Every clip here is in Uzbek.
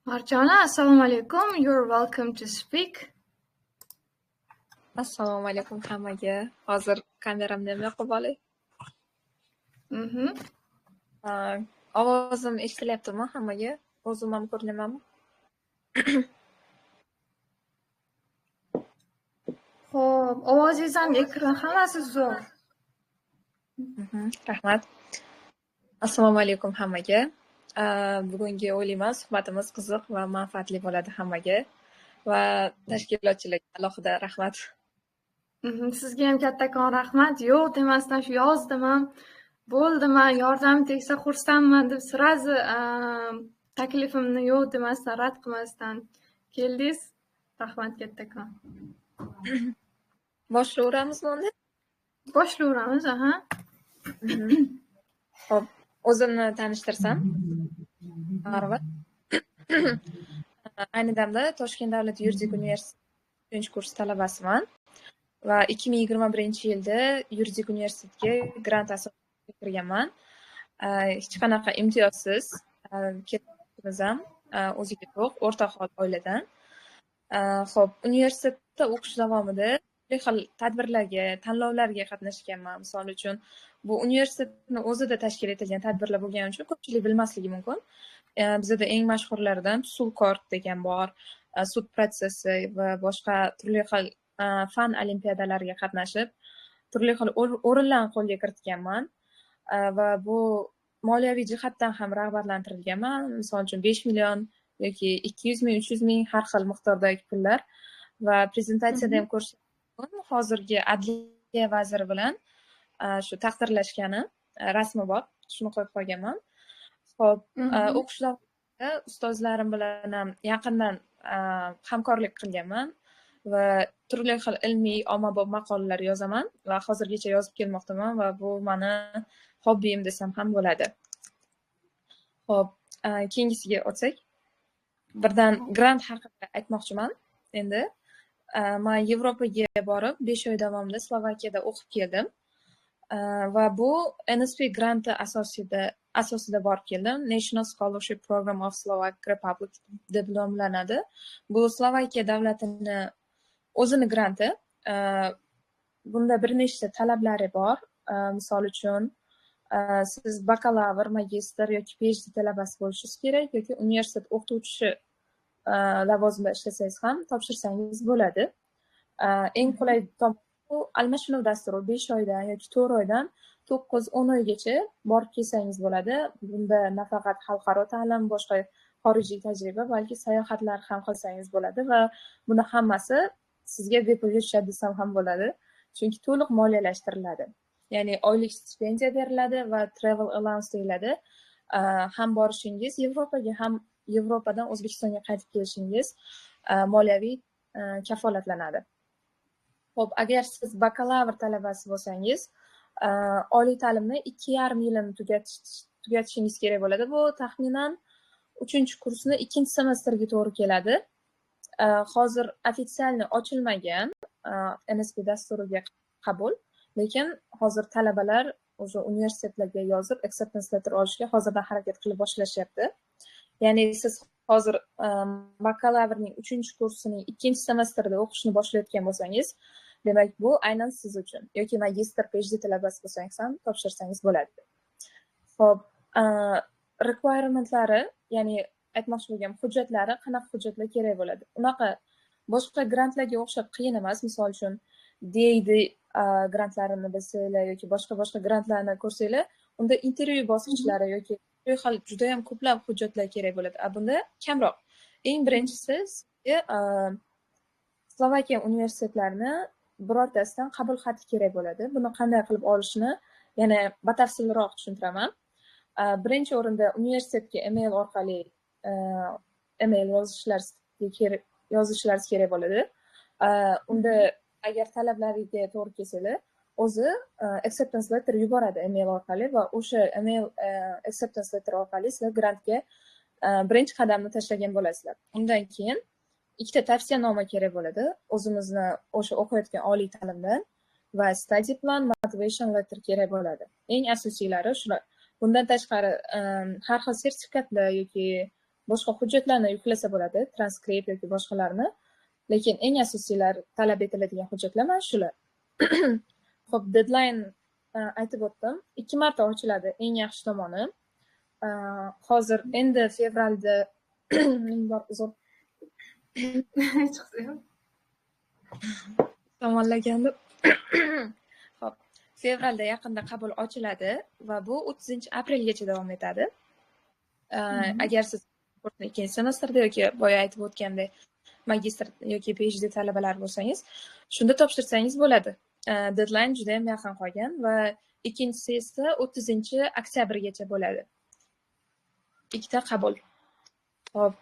Marjona, assalomu alaykum. You're welcome to speak. Assalomu alaykum hammaga. Hozir kameramni ham yoqib olay. Ovozim eshitilyaptimi hammaga? O'zim ham ko'rinamanmi? Xo'p, ovozingiz ham ekran hammasi zo'r. Rahmat. Assalomu alaykum hammaga. Bugungi o'ylayman suhbatimiz qiziq va manfaatli bo'ladi hammaga va tashkilotchilarga alohida rahmat. Sizga ham kattakon rahmat. Yo'q demasdan shu yozdim ham. Bo'ldimi, yordam tegsa xursandman deb sirazi taklifimni yo'q demasdan, rad qilmasdan keldingiz. Rahmat kattakon. Boshlayveramizmi unda? Boshlayveramiz, aha. Xo'p, o'zimni tanishtirsam. Marva. Ayni damda Toshkent davlat yuridik universiteti 3-kurs talabasiman va 2021-yilda yuridik universitetga grant asosida kirganman. Hech qanaqa imtiyozsiz ketishimiz ham o'ziga yo'q, o'rtoq oiladan. Xo'p, universitetda o'qish davomida turli xil tadbirlarga, tanlovlarga qatnashganman. Misol uchun, bu universitetning o'zida tashkil etilgan tadbirlar bo'lgani uchun ko'pchilik bilmasligi mumkin. Bizda eng mashhurlaridan Sulkort degan bor, sud protsessi va boshqa turli xil fan olimpiadalariga qatnashib, turli xil o'rinlarni qo'lga kiritganman va bu moliyaviy jihatdan ham rag'batlantirilganman. Misol uchun 5 million yoki 200 ming, 300 ming har xil miqdordagi pullar va prezentatsiyada ham ko'rsatdim. Hozirgi adliya vaziri bilan shu taqdirlashgani rasmi bor, shuni qo'yib qo'yganman. Xo'p, o'qish davomida ustozlarim bilan ham yaqindan hamkorlik qilganman va turli xil ilmiy ommabop maqolalar yozaman va hozirgacha yozib kelmoqdaman va bu mani hobbim desam ham bo'ladi. Xo'p, keyingisiga o'tsak. Birdan grant haqida aytmoqchiman. Endi men Yevropaga borib 5 oy davomida Slovakiyada o'qib keldim. Va bu NSP granti asosida borib keldim. National Scholarship Program of Slovak Republic deb nomlanadi. Bu Slovakiya davlatini o'zini granti. Bunda bir nechta talablari bor. Misol uchun, siz bakalavr, magistr yoki PhD talabasi bo'lishingiz kerak yoki universitet o'qituvchisi lavozimida ishlasangiz ham topshirsangiz bo'ladi. Eng qulay bu almashinuv dasturi 5 oydan yoki 4 oydan 9-10 oygacha borib kelsangiz bo'ladi. Bunda nafaqat xalqaro ta'lim, boshqa xorijiy tajriba, balki sayohatlar ham qilsangiz bo'ladi va buni hammasi sizga bepulga tushadi desam ham bo'ladi. Chunki to'liq moliyalashtiriladi. Ya'ni oylik stipendiya beriladi va travel allowance deyiladi. Ham borishingiz Yevropaga, ham Yevropadan O'zbekistonga qaytib kelishingiz moliyaviy kafolatlanadi. Xo'p, agar siz bakalavr talabasi bo'lsangiz, oliy ta'limni 2,5 yilini tugatishingiz kerak bo'ladi. Bu taxminan 3-kursni 2-semestrga to'g'ri keladi. Hozir ofitsialni ochilmagan NSP dasturiga qabul, lekin hozir talabalar o'sha universitetlarga yozib acceptance letter olishga hozirdan harakat qilib boshlashyapti. Ya'ni siz hozir bakalavrning 3-kursining 2-semestrida o'qishni boshlayotgan bo'lsangiz, demak bu aynan siz uchun. Yoki magistr, PhD talabasi bo'lsangiz ham topshirsangiz bo'ladi. Xo'p, requirementlari, ya'ni aytmoqchi bo'lgan hujjatlari, qanaqa hujjatlar kerak bo'ladi? Unaqa boshqa grantlarga o'xshab qiyin emas. Misol uchun, DAD grantlarini bilsanglar yoki boshqa grantlarni ko'rsanglar, unda intervyu bosqichlari yoki juda ham ko'plab hujjatlar kerak bo'ladi. Bunda kamroq. Eng birinchisi sizga Slovakiya universitetlarini birortasidan qabul xati kerak bo'ladi. Buni qanday qilib olishni yana batafsilroq tushuntiraman. Birinchi o'rinda universitetga email orqali email yozishlaringiz kerak bo'ladi. Unda agar talablariga to'g'ri kelsanglar, o'zi acceptance letter yuboradi email orqali va o'sha email acceptance letter orqali sizlar grantga birinchi qadamni tashlagan bo'lasizlar. Undan keyin ikkita tavsiyanoma kerak bo'ladi. O'zimizni o'sha o'qiyotgan oliy ta'limdan va study plan, motivation letter kerak bo'ladi. Eng asosiylari shular. Bundan tashqari har xil sertifikatlar yoki boshqa hujjatlarni yuklasa bo'ladi, transkript yoki boshqalarni. Lekin eng asosiylar talab etiladigan hujjatlar mana shular. Xo'p, deadline aytib o'tdim. 2 marta ochiladi eng yaxshi tomoni. Hozir endi fevralda uzr tomonlaganda Xo'p, fevralda yaqinda qabul ochiladi va bu 30-aprelgacha davom etadi. Agar siz kursni ikkinchi semestrda yoki boya aytib o'tgandek magistr yoki PhD talabalar bo'lsangiz, shunda topshirsangiz bo'ladi. Deadline juda ham yaqin qolgan va ikkinchisi esa 30-oktyabrgacha bo'ladi. Ikkita qabul. Xo'p,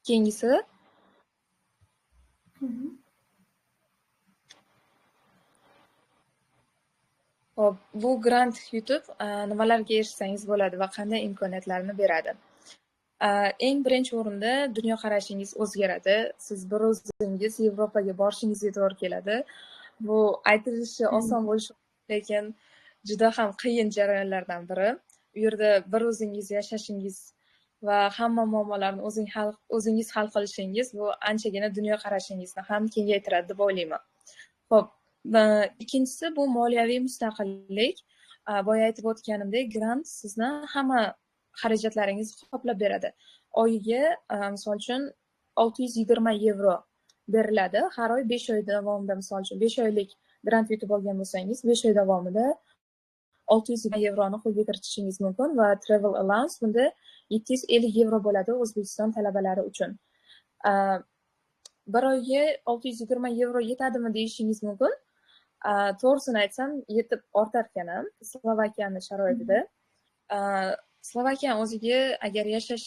keyingisi Xo'p, bu grant yutib nimalarga erishsangiz bo'ladi va qanday imkoniyatlarni beradi? Eng birinchi o'rinda dunyoqarashingiz o'zgaradi. Siz bir o'zingiz Yevropaga borishingizga to'g'ri keladi. Bu aytilishi oson bo'lishi lekin juda ham qiyin jarayonlardan biri. U yerda bir o'zingiz yashashingiz va hamma muammolarni o'zingiz hal qilishingiz bu anchagina dunyoqarashingizni ham kengaytiradi deb o'ylayman. Xo'p, ikkinchisi bu moliyaviy mustaqillik. Boya aytib o'tganimdek, grant sizni hamma xarajatlaringizni qoplab beradi. Oyiga, misol uchun 620 yevro beriladi. Har oy 5 oy davomida, misol uchun 5 oylik grant yutib olgan bo'lsangiz, 5 oy davomida 620 yevroni qo'lga kiritishingiz mumkin va travel allowance bunda 750 yevro bo'ladi O'zbekiston talabalari uchun. Bir oyga 620 yevro yetadimi deyishingiz mumkin. To'g'risini aytsam, yetib ortar ekan ham Slovakiyani sharoitida. Slovakiya o'ziga agar yashash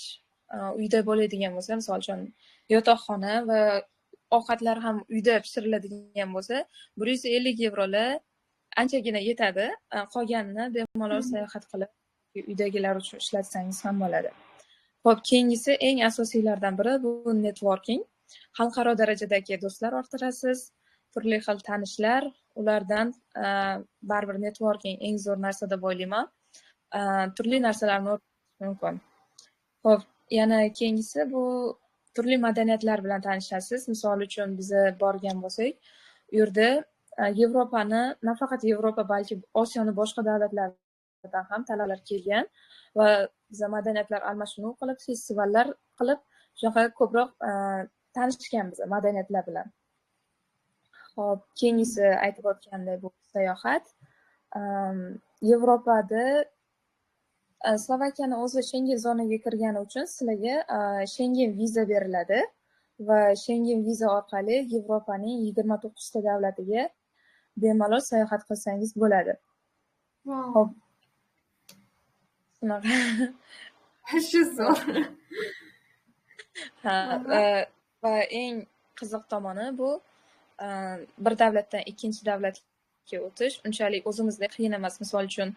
uyda bo'ladigan bo'lsa, misol uchun yotoqxona va ovqatlar ham uyda pishiriladigan bo'lsa, 150 yevrolar anchagina yetadi. Qolganini bemalol sayohat qilib, uydagilar uchun ishlatsangiz ham bo'ladi. Xo'p, keyingisi eng asosiylardan biri bu networking. Xalqaro darajadagi do'stlar orttirasiz, turli xil tanishlar, ulardan baribir networking eng zo'r narsa deb o'ylayman. Turli narsalarni o'rganish mumkin. Xo'p, yana keyingisi bu turli madaniyatlar bilan tanishasiz. Misol uchun biz borgan bo'lsak, u yerda Yevropani, nafaqat Yevropa, balki Osiyoning boshqa davlatlaridan ham talabalar kelgan va biz madaniyatlar almashinuv qilib, festivallar qilib, shunaqa ko'proq tanishganmiz madaniyatlar bilan. Xo'p, keyingisi aytib o'tgandek bu sayohat. Yevropada Slovakiyani o'zi Schengen zonaga kirgani uchun sizlarga Schengen viza beriladi va Schengen viza orqali Yevropaning 29 ta davlatiga bemalol sayohat qilsangiz bo'ladi. Wow. Shunaqa. Shu zo'r. Va eng qiziq tomoni bu bir davlatdan ikkinchi davlatga o'tish unchalik o'zimizda qiyin emas. Misol uchun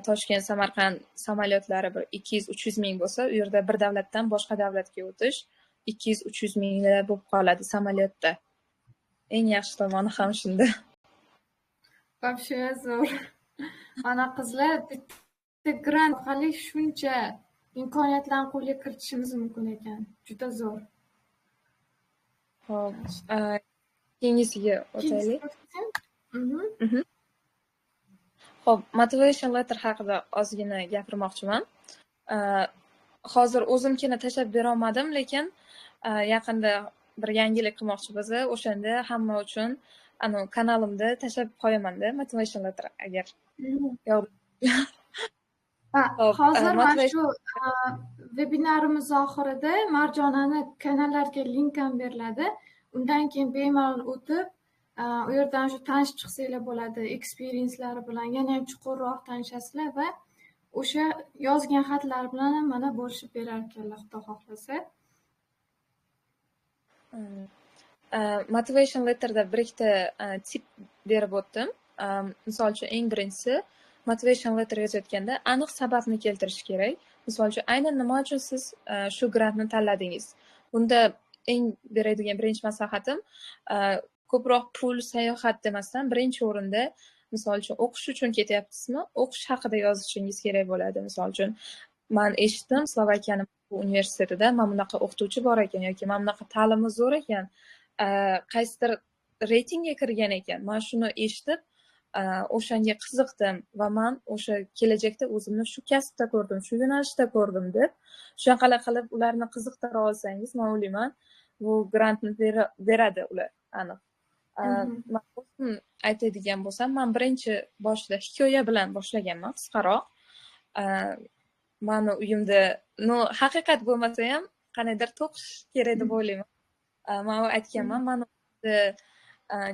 Toshkent, Samarqand samolyotlari bir 200-300 ming bo'lsa, u yerda bir davlatdan boshqa davlatga o'tish 200-300 minglar bo'lib qoladi samolyotda. Eng yaxshi tomoni ham shunda. Вообще zo'r. Mana qizlar bitta grant orqali shuncha imkoniyatlarni qo'lga kiritishimiz mumkin ekan. Juda zo'r. Xo'p, keyingisiga o'taylik. Xo'p, motivation letter haqida ozgina gapirmoqchiman. Hozir o'zimkini tashlab bera olmadim, lekin yaqinda bir yangilik qilmoqchimiz. O'shanda hamma uchun kanalimda tashlab qo'yaman-da motivation letter agar. Hozir mana shu vebinarimiz oxirida Marjonani kanallariga link ham beriladi. Undan keyin bemalol o'tib, u yerdan shu tanishib chiqsanglar bo'ladi, experiencelari bilan yana ham chuqurroq tanishasizlar va o'sha yozgan xatlar bilan ham mana bo'lishib berar ekanlar, Xudo xohlasa. Motivation letterda bir ikkita tip berib o'tdim. Misol uchun eng birinchisi motivation letter yozayotganda aniq sababni keltirish kerak. Misol uchun aynan nima uchun siz shu grantni tanladingiz? Bunda eng beradigan birinchi maslahatim ko'proq pul, sayohat demasdan birinchi o'rinda misol uchun o'qish uchun ketyapsizmi? O'qish haqida yozishingiz kerak bo'ladi. Misol uchun man eshitdim Slovakiyani bu universitetida mana bunaqa o'qituvchi bor ekan yoki mana bunaqa ta'limi zo'r ekan, qaysidir reytingga kirgan ekan. Man shuni eshitib, o'shanga qiziqdim va man o'sha kelajakda o'zimni shu kasbda ko'rdim, shu yo'nalishda ko'rdim deb shunaqalar qilib ularni qiziqtira olsangiz, man o'ylayman bu grantni beradi ular aniq. Man o'zim aytadigan bo'lsam, man birinchi boshida hikoya bilan boshlaganman, qisqaroq. Mani uyimda haqiqat bo'lmasa ham qanaydir to'qish kerak deb o'ylayman. Man aytganman, mani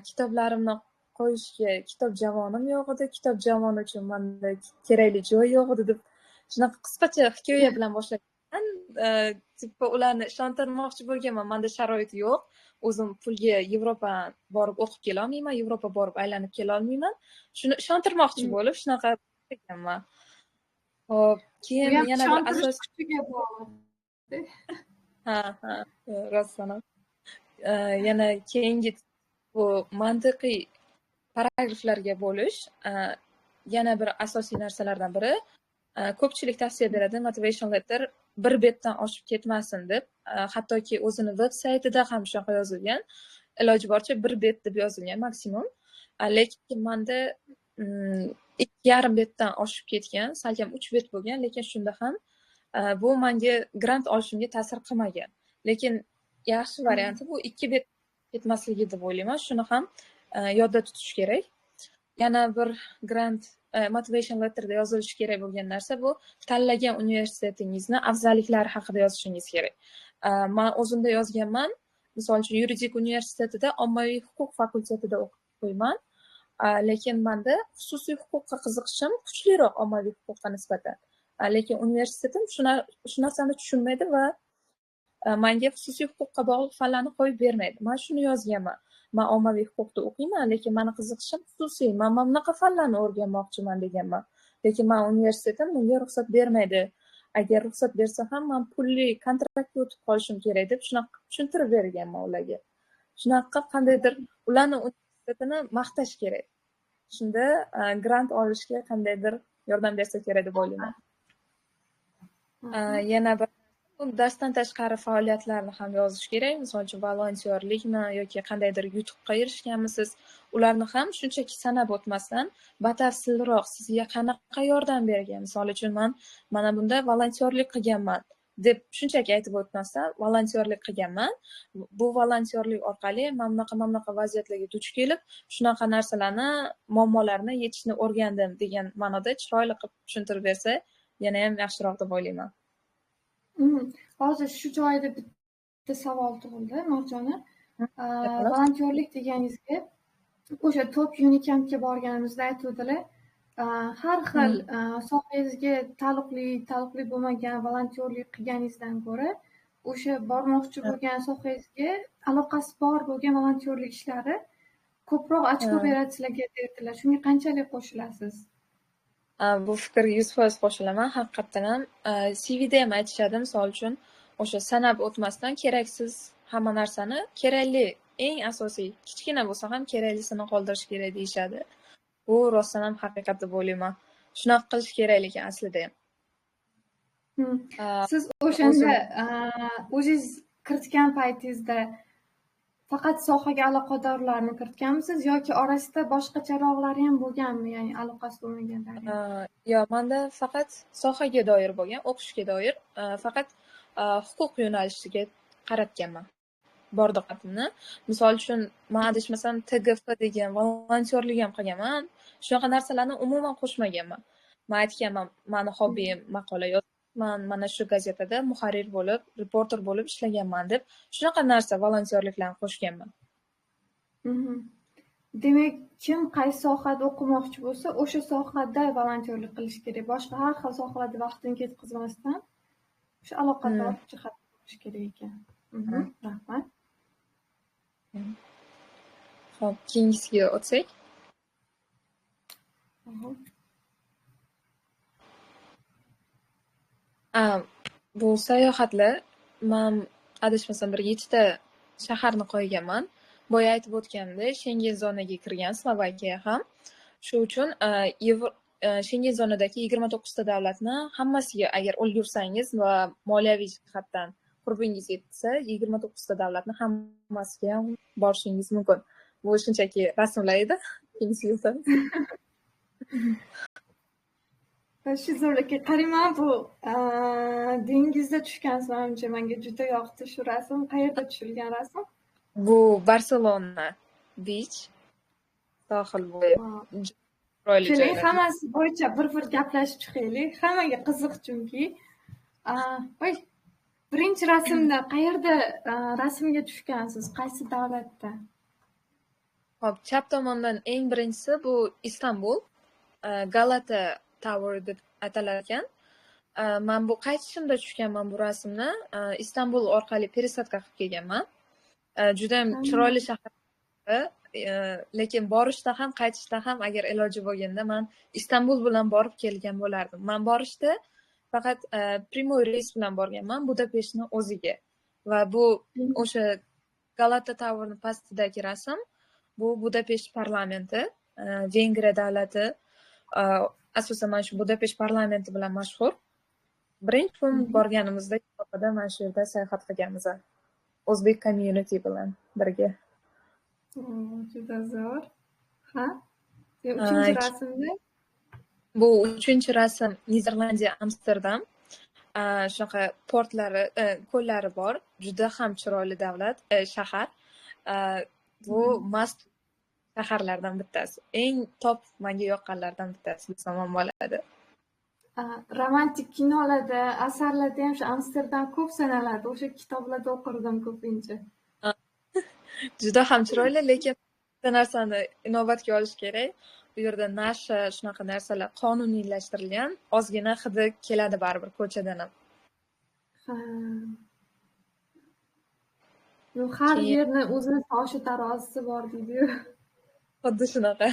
kitoblarimni qo'yishga kitob javonim yo'q edi, kitob javoni uchun manda kerakli joy yo'q edi deb shunaqa qisqacha hikoya bilan boshlaganman. Tipo ularni ishontirmoqchi bo'lganman, manda sharoit yo'q, o'zim pulga Yevropa borib o'qib kela olmayman, Yevropa borib aylanib kela olmayman. Shuni ishontirmoqchi bo'lib shunaqa qilganman. Hop, keyin yana bir asosiy kuchiga bog'liq. ha, rostdan. Yana keyingi bu mantiqiy paragraflarga bo'lish yana bir asosiy narsalardan biri. Ko'pchilik tavsiya beradi motivation letter bir betdan oshib ketmasin deb. Hattoki o'zini veb saytida ham shunaqa yozilgan. Iloji boricha bir bet deb yozilgan maksimum. Lekin menda 2,5 betdan oshib ketgan, salkam 3 bet bo'lgan, lekin shunda ham bu menga grant olishimga ta'sir qilmagan. Lekin yaxshi varianti bu 2 bet ketmasligi deb o'ylayman. Shuni ham yodda tutish kerak. Yana bir grant motivation letterda yozilishi kerak bo'lgan narsa bu tanlagan universitetingizni afzalliklari haqida yozishingiz kerak. Men o'zimda yozganman. Misol uchun yuridik universitetida ommaviy huquq fakultetida o'qiyman. Lekin menda xususiy huquqqa qiziqishim kuchliroq ommaviy huquqqa nisbatan. Lekin universitetim shu narsani tushunmaydi va menga xususiy huquqqa bog'liq fanlarni qo'yib bermaydi. Men shuni yozganman. Men ommaviy huquqda o'qiyman, lekin meni qiziqishim xususiy. Men mana bunaqa fanlarni o'rganmoqchiman deganman. Lekin men universitetim bunga ruxsat bermaydi. Agar ruxsat bersa ham men pulli kontraktga o'tib qolishim kerak deb shunaqa tushuntirib berganman ularga. Shunaqa qandaydir ularni universitetini maqtash kerak. Shunda grant olishga qandaydir yordam bersa kerak deb o'ylayman. Yana bir darsdan tashqari faoliyatlarni ham yozish kerak. Misol uchun volontyorlikmi yoki qandaydir yutuqqa erishganmisiz, ularni ham shunchaki sanab o'tmasdan batafsilroq sizga qanaqa yordam bergan. Misol uchun men mana bunda volontyorlik qilganman deb shunchaki aytib o'tmasdan, volontyorlik qilganman. Bu volontyorlik orqali men bunaqa vaziyatlarga duch kelib, shunaqa narsalarni, muammolarni yechishni o'rgandim degan ma'noda chiroyli qilib tushuntirib bersa, yana ham yaxshiroq deb o'ylayman. Hozir shu joyda bitta savol tug'ildi, Marjona. Volontyorlik deganingizga o'sha Top Unicampga borganimizda aytuvdilar, har xil sohangizga taalluqli bo'lmagan volontyorlik qilganingizdan ko'ra, o'sha bormoqchi bo'lgan sohangizga aloqasi bor bo'lgan volontyorlik ishlari ko'proq ochko beradi sizlarga dedilar. Shunga qanchalik qo'shilasiz? Bu fikrga 100% qo'shilaman. Haqiqatan ham CVda ham aytishadi, misol uchun o'sha sanab o'tmasdan keraksiz hamma narsani kerakli, eng asosiy, kichkina bo'lsa ham keraklisini qoldirish kerak deyishadi. Bu rostdan ham haqiqat deb o'ylayman. Shunaqa qilish kerak lekin aslida ham. Siz o'shanda o'zingiz kiritgan paytingizda faqat sohaga aloqadorlarni kiritganmisiz yoki orasida boshqa charoqlari ham bo'lganmi, ya'ni aloqasi bo'lmaganlar? Yo'q, menda faqat sohaga doir bo'lgan, o'qishga doir, faqat huquq yo'nalishiga qaratganman bor diqqatimni. Misol uchun, men adashmasam TGF degan volontyorlik ham qilganman. Shunaqa narsalarni umuman qo'shmaganman. Men aytganman, meni hobbim maqola yozman, mana shu gazetada muharrir bo'lib, reporter bo'lib ishlaganman deb shunaqa narsa volontyorliklarni qo'shganman. Demak, kim qaysi sohada o'qimoqchi bo'lsa, o'sha sohada volontyorlik qilish kerak. Boshqa har xil sohalarda vaqtini ketkazmasdan o'sha aloqador jihatda bo'lish kerak ekan. Rahmat. Xo'p, keyingisiga o'tsak. Bu sayohatlar, men adashmasam bir 7 ta shaharni qo'yganman. Boya aytib o'tganimdek, Schengen zonaga kirgan Slovakiya ham. Shu uchun Shengen zonadagi 29 ta davlatni hammasiga agar ulgursangiz va moliyaviy jihatdan qurbingiz yetsa, 29 ta davlatni hammasiga ham borishingiz mumkin. Bu shunchaki rasmlar edi. Shizuvlaka qarayman, bu dengizda tushgansiz, menimcha menga juda yoqdi shu rasm. Qayerda tushilgan rasm? Bu Barselona beach, sohil bo'yi. Chiroyli Keling, joylar. hammasi bo'yicha bir gaplashib chiqaylik. Hammaga qiziq chunki. Voy, birinchi rasmda qayerda rasmga tushgansiz? Qaysi davlatda? Hop, chap tomondan eng birinchisi bu Istanbul, Galata Tower deb atalar ekan. Men bu qaytishimda tushganman bu rasmni. Istanbul orqali пересадка qilib kelganman. Juda ham chiroyli shahar, lekin borishda ham qaytishda ham agar iloji bo'lganda men Istanbul bilan borib kelgan bo'lardim. Men borishda faqat primoy reys bilan borganman Budapeshtni o'ziga. Va bu o'sha Galata Tower'ni pastidagi rasm bu Budapesht parlamenti, Vengriya davlati, asosan mana shu Budapesht parlamenti bilan mashhur. Birinchi kun borganimizda Yevropada mana shu yerda sayohat qilganmiz. O'zbek community bilan birga. Juda zo'r. Ha? Uchinchi rasmda? Bu uchinchi rasm Niderlandiya, Amsterdam. Shunaqa portlari, ko'llari bor. Juda ham chiroyli davlat, shahar. Bu mast shaharlardan bittasi. Eng top menga yoqqanlardan bittasi desam ham bo'ladi. Romantik kinolarda, asarlarda ham shu Amsterdam ko'p sanaladi. O'sha kitoblarda o'qirdim ko'pincha. Juda ham chiroyli, lekin bitta narsani inobatga olish kerak. Bu yerda nasha shunaqa narsalar qonuniylashtirilgan, ozgina hidi keladi baribir ko'chadan ham. Har yerni o'zini toshi tarozisi bor deydi-yu. Xuddi shunaqa.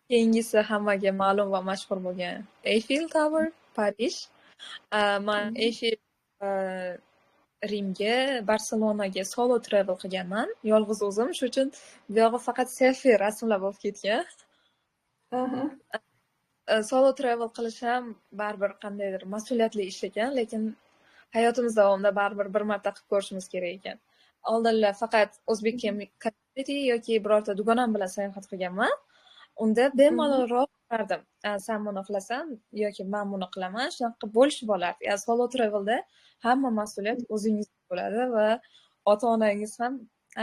Keyingisi hammaga ma'lum va mashhur bo'lgan Eiffel Tower, Parij. Men Eiffel Rimga, Barselonaga solo travel qilganman, yolg'iz o'zim. Shuning uchun bu yog'i faqat selfie rasmlar bo'lib ketgan. Solo travel qilish ham baribir qandaydir mas'uliyatli ish ekan, lekin hayotimiz davomida baribir bir marta qilib ko'rishimiz kerak ekan. Oldinlar faqat o'zbek community yoki birorta dugonam bilan sayohat qilganman. Unda bemalolroq qarardim. Sen buni qilasan yoki men buni qilaman, shunaqa bo'lishib olardi. Solo travelda hamma mas'uliyat o'zingizda bo'ladi va ota-onangiz ham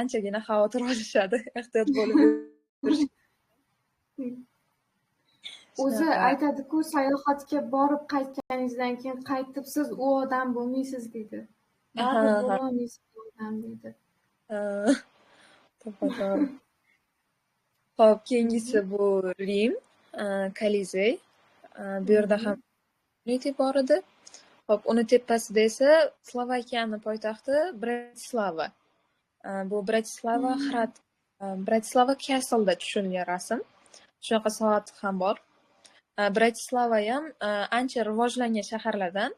anchagina xavotir olishadi. Ehtiyot bo'lib yurish. O'zi aytadi-ku, sayohatga borib qaytganingizdan keyin qaytib siz u odam bo'lmaysiz deydi. Baribir bo'lolmaysiz u odam deydi. To'g'ri. Hop, keyingisi bu Rim, Kolizey. Bu yerda ham unity bor edi. Hop, uni tepasida esa Slovakiyani poytaxti Bratislava. Bu Bratislava Castle'da tushilgan rasm. Shunaqa soat ham bor. Bratislava ham ancha rivojlangan shaharlardan.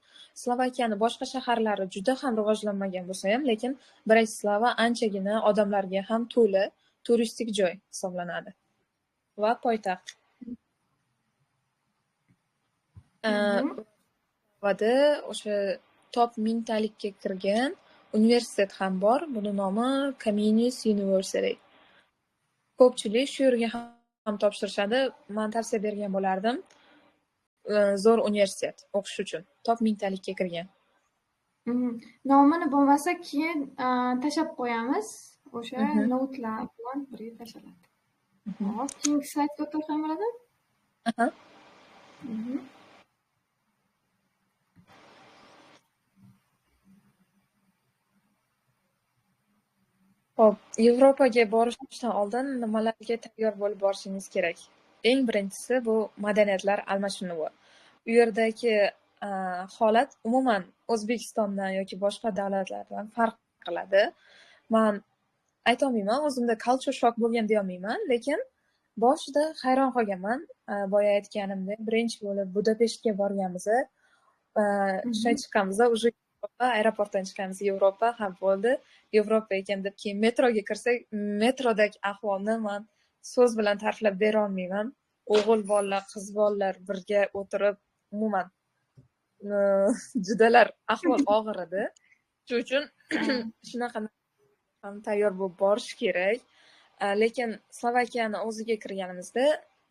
Slovakiyani boshqa shaharlari juda ham rivojlanmagan bo'lsa ham, lekin Bratislava anchagina odamlarga ham to'la turistik joy hisoblanadi va poytaxt. Vada o'sha top mingtalikka kirgan universitet ham bor. Buni nomi Comenius University. Ko'pchilik shu yerga ham topshirishadi. Men tavsiya bergan bo'lardim. Zo'r universitet o'qish uchun. Top mingtalikka kirgan. Nomini bo'lmasa keyin tashab qo'yamiz. O'sha notlar bilan birga tashaladi. Hop, keyingi slaydga o'tib bo'ladi? Hop, Yevropaga borishdan oldin nimalarga tayyor bo'lib borishingiz kerak? Eng birinchisi bu madaniyatlar almashinuvi. U yerdagi holat umuman O'zbekistondan yoki boshqa davlatlardan farq qiladi. Men aytolmayman, o'zimda culture shock bo'lgan deya olmayman, lekin boshida hayron qolganman. Boya aytganimdek, birinchi bo'lib Budapeshtga borganmiz. Ishdan chiqqanmiz, уже aeroportdan chiqamiz, Yevropa ham bo'ldi. Yevropa ekan deb keyin metroga kirsak, metrodagi ahvolni men so'z bilan ta'riflab bera olmayman. o'g'il bolalar qiz bolalar birga o'tirib umuman judalar ahvol og'ir edi. Shuning uchun shunaqa ham tayyor bo'lib borish kerak. Lekin Slovakiyani o'ziga kirganimizda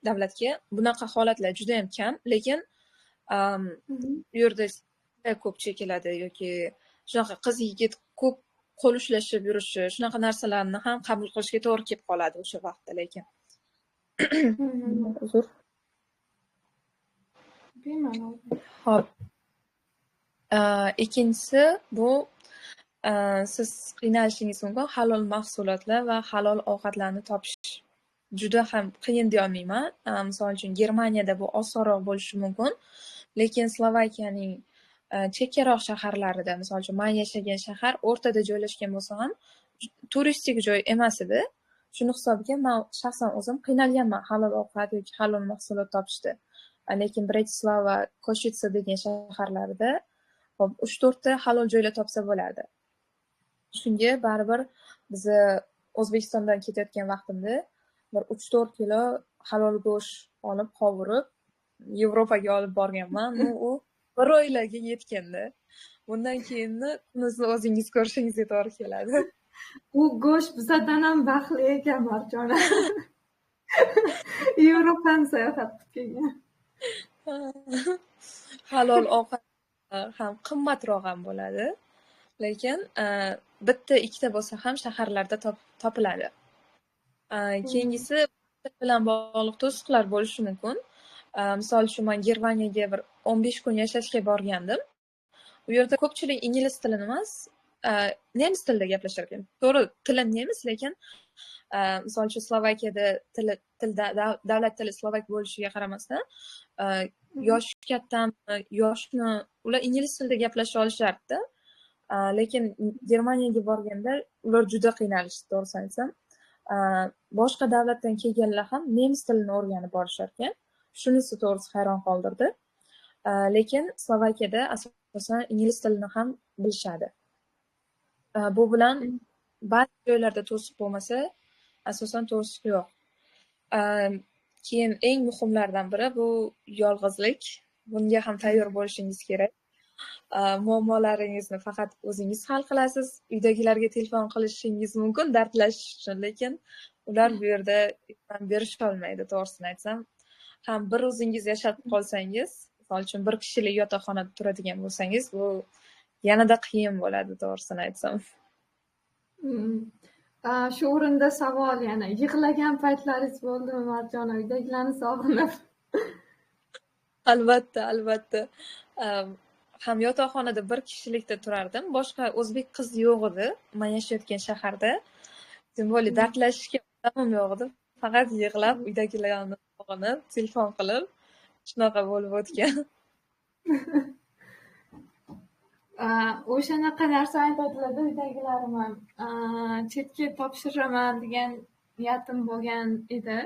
davlatga bunaqa holatlar juda ham kam, lekin bu yerda ko'p chekiladi yoki shunaqa qiz yigit ko'p qo'l ushlashib yurishi, shunaqa narsalarni ham qabul qilishga to'g'ri kelib qoladi o'sha vaqtda, lekin uzr. Hop. Ikkinchisi bu siz qiynalishingiz mumkin halol mahsulotlar va halol ovqatlarni topish juda ham qiyin deya olmayman. Misol uchun Germaniyada bu osonroq bo'lishi mumkin, lekin Slovakiyaning chekkaroq shaharlarida, misol uchun men yashagan shahar o'rtada joylashgan bo'lsa ham turistik joy emas edi. Shuni hisobiga men shaxsan o'zim qiynalganman halol ovqat yoki halol mahsulot topishda. Lekin Bratislava, Koshitsa degan shaharlarda 3-4 ta halol joylar topsa bo'lardi. Shunga baribir biz O'zbekistondan ketayotgan vaqtimda bir 3-4 kilo halol go'sht olib qovurib Yevropaga olib borganman. U bir oylarga yetganda. Bundan keyinni kunimizni o'zingiz ko'rishingizga to'g'ri keladi. U go'sht bizdan ham baxtli ekan, Marjona. Yevropani sayohat qilib kelgan. Halol ovqat ham qimmatroq ham bo'ladi, lekin bitta ikkita bo'lsa ham shaharlarda topiladi. Keyingisi bilan bog'liq to'siqlar bo'lishi mumkin. Misol uchun men Germaniyaga bir 15 kun yashashga borgandim. U yerda ko'pchilik ingliz tilini emas, nemis tilida gaplashar ekan. To'g'ri, tilim nemis, lekin misol uchun Slovakiyada davlat tili slovak bo'lishiga qaramasdan yosh kattami, yoshmi, ular ingliz tilida gaplasha olishardi. Lekin Germaniyaga borganda ular juda qiynalishdi, to'g'risini aytsam. Boshqa davlatdan kelganlar ham nemis tilini o'rganib borishar ekan. Shunisi to'g'risi hayron qoldirdi. Lekin Slovakiyada asosan ingliz tilini ham bilishadi. Bu bilan ba'zi joylarda to'siq bo'lmasa, asosan to'siq yo'q. Keyin eng muhimlardan biri bu yolg'izlik. Bunga ham tayyor bo'lishingiz kerak. Muammolaringizni faqat o'zingiz hal qilasiz. Uydagilarga telefon qilishingiz mumkin dardlashish uchun, lekin ular bu yerda yordam berisha olmaydi, to'g'risini aytsam. Ham bir o'zingiz yashab qolsangiz, misol uchun bir kishilik yotoqxonada turadigan bo'lsangiz, bu yanada qiyin bo'ladi, to'g'risini aytsam. Shu o'rinda savol yana, yig'lagan paytlaringiz bo'ldimi, Marjona, uydagilarni sog'inib? Albatta. Ham yotoqxonada bir kishilikda turardim. Boshqa o'zbek qiz yo'q edi men yashayotgan shaharda. Tем более dardlashishga odamim yo'q edi. Faqat yig'lab, uydagilarni sog'inib, telefon qilib, shunaqa bo'lib o'tgan. O'shanaqa narsa aytadilarda uydagilarim ham chetga topshiraman degan niyatim bo'lgan edi.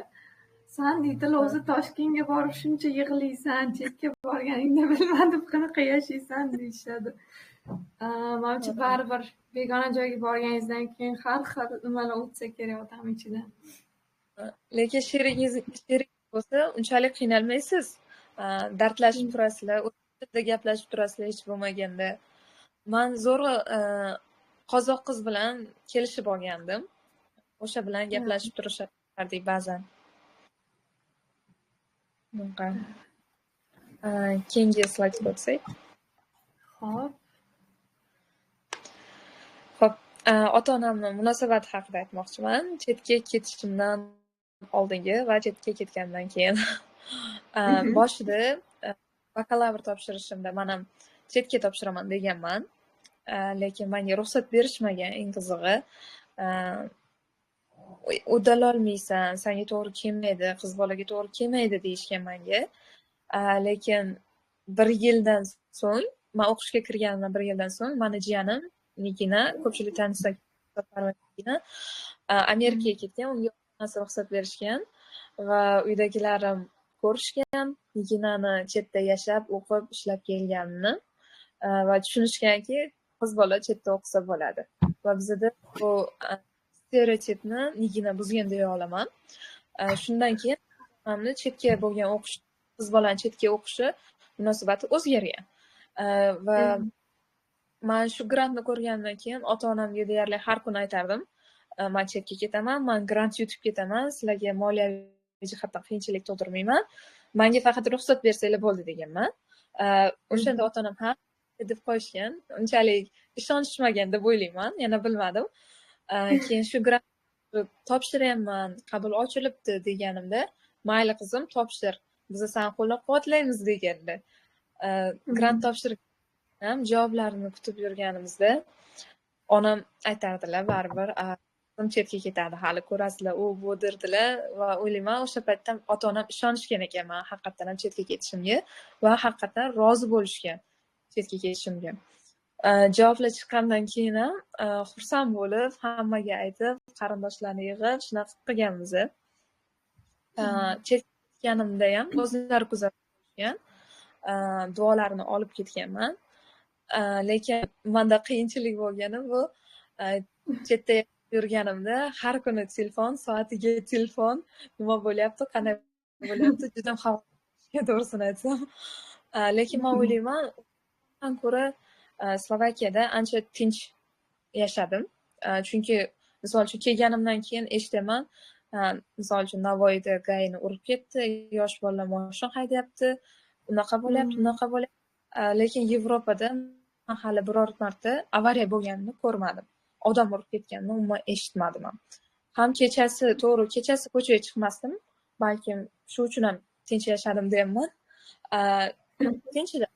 Sen deydilar, o'zi Toshkentga borib shuncha yig'laysan, chetga borganingda bilmadim qanaqa yashaysan deyishadi. Menimcha baribir begona joyga borganingizdan keyin har xil nimalar o'tsa kerak odam ichidan. Lekin sherigingiz bo'lsa, unchalik qiynalmaysiz. Dardlashib turasizlar, o'zingizda gaplashib turasizlar hech bo'lmaganda. Men zo'rg'a qozoq qiz bilan kelishib olgandim. O'sha bilan gaplashib turishardik ba'zan. Keyingi slaydga o'tsak. Xo'p, ota-onamning munosabati haqida aytmoqchiman. Chetga ketishimdan oldingi va chetga ketgandan keyin. Boshida bakalavr topshirishimda men ham chetga topshiraman deganman. Lekin menga ruxsat berishmagan, eng qizig'i. Uddalolmaysan, senga to'g'ri kelmaydi, qiz bolaga to'g'ri kelmaydi deyishgan menga. Lekin 1 yildan so'ng, men o'qishga kirganimdan 1 yildan so'ng, meni jiyanim Nigina, ko'pchilik tanisa, Amerikaga ketgan, unga onasi ruxsat berishgan va uydagilarim ko'rishgan, Niginani chetda yashab, o'qib, ishlab kelganini va tushunishganki, qiz bola chetda o'qisa bo'ladi. Va bizda bu stereotipni Nigina buzgan deya olaman. Shundan keyin Hamda chetga bo'lgan o'qish, qiz bolani chetga o'qishi munosabati o'zgargan. Va man shu grantni ko'rgandan keyin ota-onamga deyarli har kuni aytardim, man chetga ketaman, man grant yutib ketaman, sizlarga moliyaviy jihatdan qiyinchilik tug'dirmayman, manga faqat ruxsat bersanglar bo'ldi deganman. O'shanda ota-onam ha deb qo'yishgan, unchalik ishonishmagan deb o'ylayman, yana bilmadim. Keyin shu grant topshiryapman, qabul ochilibdi deganimda, mayli qizim topshir, biz seni qo'llab-quvvatlaymiz deganlar. Grant topshirib ham javoblarini kutib yurganimizda onam aytardilar, baribir qizim chetga ketadi, hali ko'rasizlar, u bu derdilar va o'ylayman o'sha paytda ota-onam ishonishgan ekan men haqiqatdan ham chetga ketishimga va haqiqatdan rozi bo'lishgan chetga ketishimga. Javoblar chiqqandan keyin ham xursand bo'lib, hammaga aytib, qarindoshlarni yig'ib, shunaqa qilganmiz. Chetga ketganimda ham o'zlari kuzatib qo'yishgan, duolarini olib ketganman. Lekin menda qiyinchilik bo'lgani bu chetda yurganimda har kuni telefon, soatiga telefon, nima bo'lyapti, qanday bo'lyapti, juda xavfli to'g'risini aytsam. Lekin men o'ylayman, undan ko'ra Slovakiyada ancha tinch yashadim. Chunki misol uchun kelganimdan keyin eshitaman, misol uchun Navoiyda gayni urib ketdi, yosh bolalar mashina haydayapti, unaqa bo'lyapti, bunaqa bo'lyapti. Lekin Yevropada men hali biror marta avariya bo'lganini ko'rmadim. Odam urib ketganini umuman eshitmadim ham. Ham kechasi, to'g'ri, kechasi ko'chaga chiqmasdim. Balkim shu uchun ham tinch yashadim deyman. Tinch edi,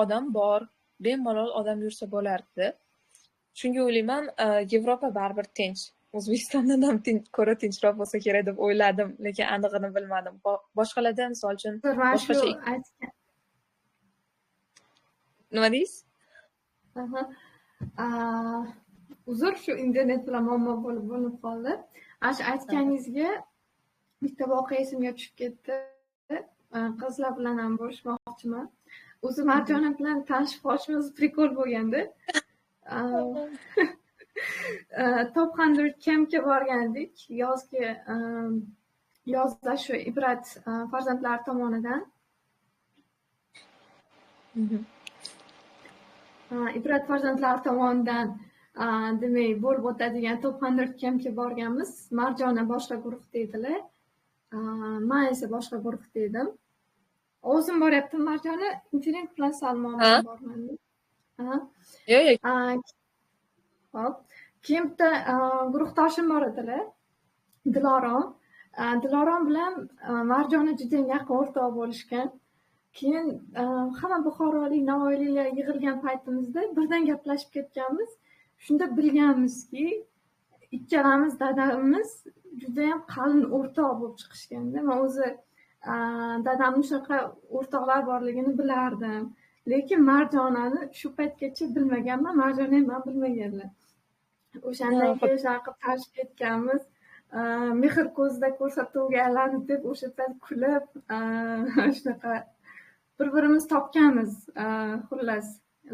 odam bor, bemalol odam yursa bo'lardi. Shunga o'ylayman, Yevropa baribir tinch. O'zbekistondan ham ko'ra tinchroq bo'lsa kerak deb o'yladim, lekin aniqini bilmadim. Boshqalarda misol uchun boshqacha. Nima deysiz? Uzr, shu internet bilan muammo bo'lib qoldi. Shu aytganingizga bitta voqea esimga tushib ketdi. Qizlar bilan ham bo'lishmoqchiman. O'zi Marjona bilan tanishib qolishimiz prikol bo'lganda. Top 100 campga borgandik. Yozda shu Ibrat farzandlari tomonidan. Ibrat farzandlari tomonidan demak bo'lib o'tadigan Top 100 campga borganmiz. Marjona boshqa guruhda edilar. Men esa boshqa guruhda edim. O'zim boryaptim, Marjona, internet bilan salmon borman. Yo'q. Hop. Kempda guruhdoshim bor edilar. Dilorom bilan Marjona juda yaqin o'rtoq bo'lishgan. Keyin hamma buxorolik, navoiyliklar yig'ilgan paytimizda birdan gaplashib ketganmiz. Shunda bilganmizki, ikkalamiz dadamiz juda ham qalin o'rtoq bo'lib chiqishganda. Men o'zi dadamning shunaqa o'rtoqlar borligini bilardim. Lekin Marjonani shu paytgacha bilmaganman, Marjona ham men bilmaganlar. O'shandan keyin shunaqa tanishib ketganmiz. Mehr ko'zida ko'rsatuvga aylandi deb o'sha payt kulib, shunaqa bir-birimiz topganmiz, xullas,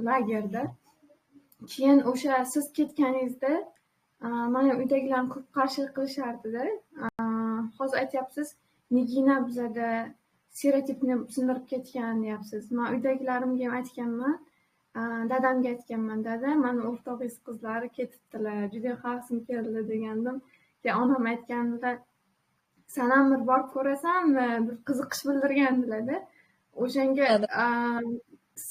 lagerda. Keyin o'sha siz ketganingizda mana uydagilar ko'p qarshilik qilishardi-da. Hozir aytyapsiz, Nigina bizada stereotipni sindirib ketgan deyapsiz. Men uydagilarimga ham aytganman, dadamga aytganman, dada, mani o'rtog'ingiz qizlari ketibdilar, juda xavfsim keldi degandim. Keyin onam aytgandilar, sen ham bir borib ko'rasanmi, bir qiziqish bildirgandilar-da. O'shanga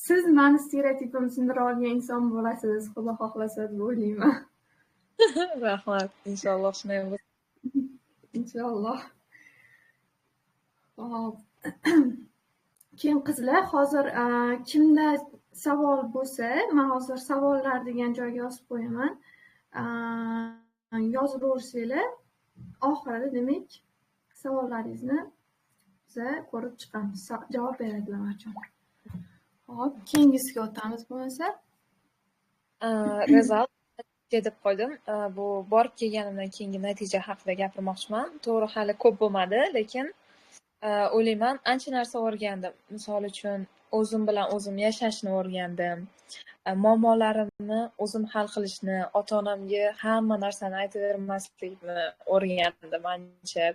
siz meni stereotipimni sindira olgan inson bo'lasiz, xudo xohlasa deb o'ylayman. Rahmat, inshaalloh shunday bo'lsin. Inshaalloh. Hop. Keyin qizlar, hozir kimda savol bo'lsa, men hozir savollar degan joyga yozib qo'yaman. Yozib o'rsanglar, oxirida demak savollaringizni biz ko'rib chiqamiz, javob beradilar Marjona. Hop, keyingisiga o'tamiz bo'lmasa. Result deb qoldim. Bu borib kelganimdan keyingi natija haqida gapirmoqchiman. To'g'ri, hali ko'p bo'lmadi, lekin o'ylayman, ancha narsa o'rgandim. Misol uchun, o'zim bilan o'zim yashashni o'rgandim. Muammolarimni o'zim hal qilishni, ota-onamga hamma narsani aytavermaslikni o'rgandim ancha.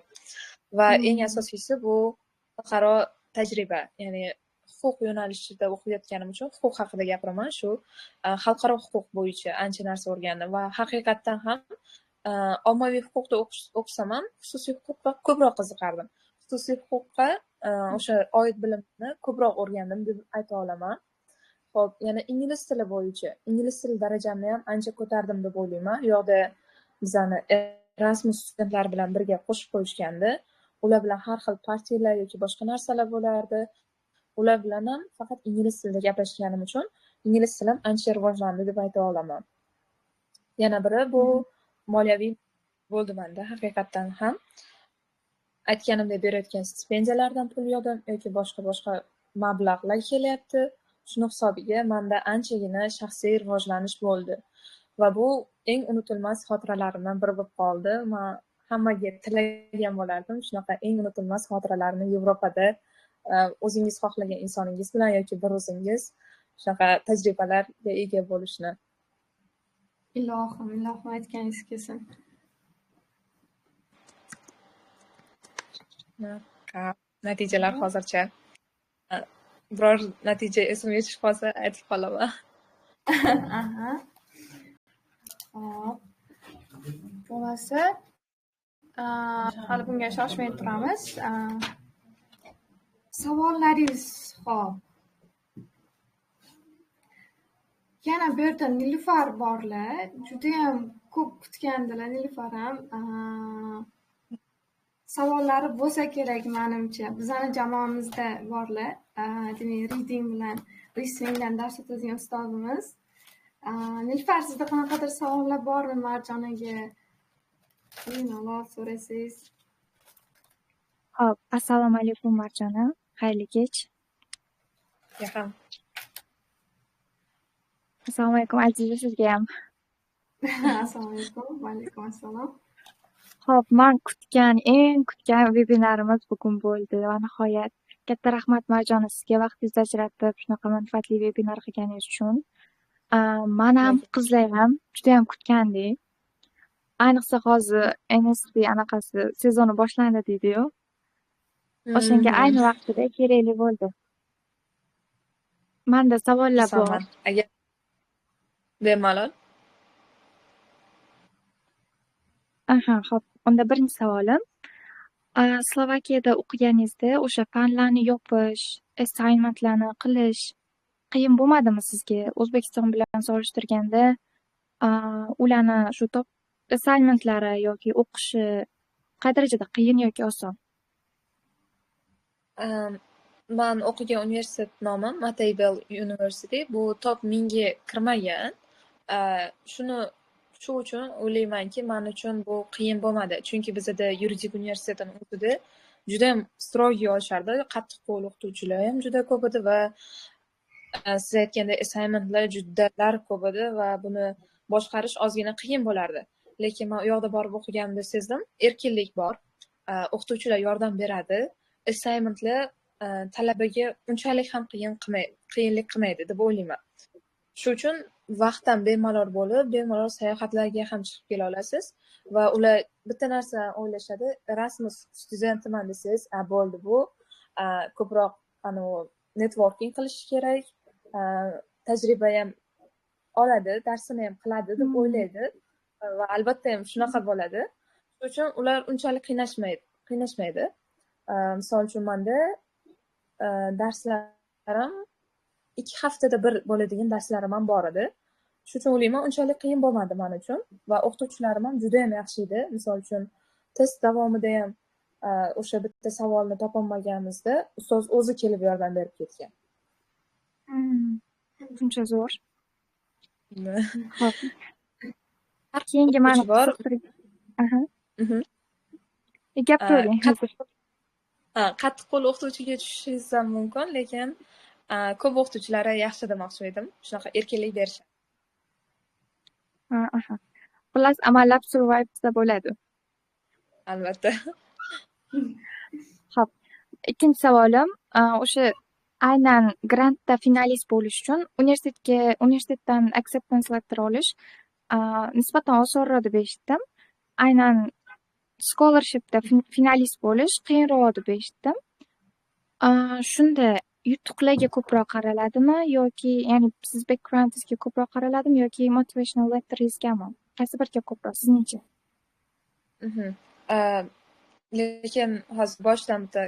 va eng asosiysi bu xalqaro tajriba, ya'ni huquq yo'nalishida o'qiyotganim uchun huquq haqida gapiraman. Shu xalqaro huquq bo'yicha ancha narsa o'rgandim va haqiqatdan ham ommaviy huquqda o'qisam ham xususiy huquqqa ko'proq qiziqardim. Xususiy huquqqa o'sha oid bilimni ko'proq o'rgandim deb ayta olaman. Xo'p, yana ingliz tili bo'yicha ingliz tili darajamni ham ancha ko'tardim deb o'ylayman. U yoqda bizani Erasmus studentlari bilan birga qo'shib qo'yishgandi. Ular bilan har xil partiyalar yoki boshqa narsalar bo'lardi. Ular bilan ham faqat ingliz tilida gaplashganim uchun ingliz tilim ancha rivojlandi deb ayta olaman. Yana biri bu moliyaviy bo'ldi menda haqiqatdan ham. Aytganimdek berayotgan stipendiyalardan pul yig'dim yoki boshqa mablag'lar kelyapti. Shuni hisobiga menda anchagina shaxsiy rivojlanish bo'ldi. Va bu eng unutilmas xotiralarimdan biri bo'lib qoldi. Men hammaga tilagan bo'lardim shunaqa eng unutilmas xotiralarni Yevropada o'zingiz xohlagan insoningiz bilan yoki bir o'zingiz shunaqa tajribalarga ega bo'lishni. Ilohim aytganingiz kelsin. Natijalar hozircha biror natija esimga tushib qolsa aytib qolaman. Hop. Bo'lmasa hali bunga shoshmay turamiz. Savollaringiz hop. Yana bu yerda Nilufar borlar. Juda ham ko'p kutgandilar Nilufar ham. Savollari bo'lsa kerak menimcha. Bizning jamoamizda borlar. Demak, reading bilan listeningdan dars o'tadigan ustozimiz. Nilufar, sizda qanaqadir savollar bormi Marjonaga? Bemalol so'rasangiz. Hop, assalomu alaykum Marjona. Xayrli kech. Yaxam. Assalomu alaykum Aziza, sizga ham. Assalomu alaykum. Va alaykum assalom. Hop, men eng kutgan vebinarimiz bugun bo'ldi va nihoyat katta rahmat Marjona sizga vaqtingizni ajratib shunaqa manfaatli vebinar qilganingiz uchun. Men ham qizlar ham juda ham kutgandik. Ayniqsa hozir NSP anaqasi sezoni boshlandi deydi-yu. O'shanga ayni vaqtida kerakli bo'ldi. Menda savollar bor. Agar bemalol. Hop. Unda birinchi savolim. Slovakiyada o'qiganingizda o'sha fanlarni yopish, assignmentlarni qilish qiyin bo'lmadimi sizga? O'zbekiston bilan solishtirganda ularni shu assignmentlari yoki o'qishi qay darajada qiyin yoki oson? Men o'qigan universitet nomi Matei Bell University. Bu top 1000 ga kirmagan. Shu uchun o'ylaymanki, men uchun bu qiyin bo'lmadi. Chunki bizda yuridik universitetning o'zida juda ham strogiy olishardi. Qattiq qo'l o'qituvchilar ham juda ko'p edi va siz aytgandek assignmentlar judalar ko'p edi va buni boshqarish ozgina qiyin bo'lardi. Lekin men u yoqda borib o'qiganimda sezdim, erkinlik bor. O'qituvchilar yordam beradi. Assignmentlar talabaga unchalik ham qiyinlik qilmaydi deb o'ylayman. Shu uchun vaqtdan bemalol bo'lib, bemalol sayohatlarga ham chiqib kela olasiz va ular bitta narsa o'ylashadi, Erasmus studentiman desangiz, bo'ldi bu, ko'proq networking qilish kerak, tajriba ham oladi, darsini ham qiladi deb o'ylaydi va albatta ham shunaqa bo'ladi. Shuning uchun ular unchalik qiynashmaydi. Misol uchun menda darslarim 2 haftada bir bo'ladigan darslarim ham bor edi. Shu uchun o'ylayman, unchalik qiyin bo'lmadi men uchun va o'qituvchilarim ham juda ham yaxshi edi. Misol uchun test davomida ham o'sha bitta savolni topolmaganimizda ustoz o'zi kelib yordam berib ketgan. Shuncha zo'r. Xo'p. Keyingi ma'no bor. Gapiring. Qattiq qo'l o'qituvchiga tushishingiz ham mumkin, lekin ko'p o'qituvchilari yaxshi demoqchi edim. Shunaqa erkinlik berishadi. Xullas, amallab survive qilsa bo'ladi. Albatta. Xo'p. Ikkinchi savolim, o'sha aynan grantda finalist bo'lish uchun universitetdan acceptance letter olish nisbatan osonroq deb eshitdim. Aynan scholarshipda finalist bo'lish qiyinroq deb eshitdim. Shunda yutuqlarga ko'proq qaraladimi yoki ya'ni siz backgroundingizga ko'proq qaraladimi yoki motivational letteringizgami? Qaysi biriga ko'proq sizningcha? Lekin hozir boshdan bitta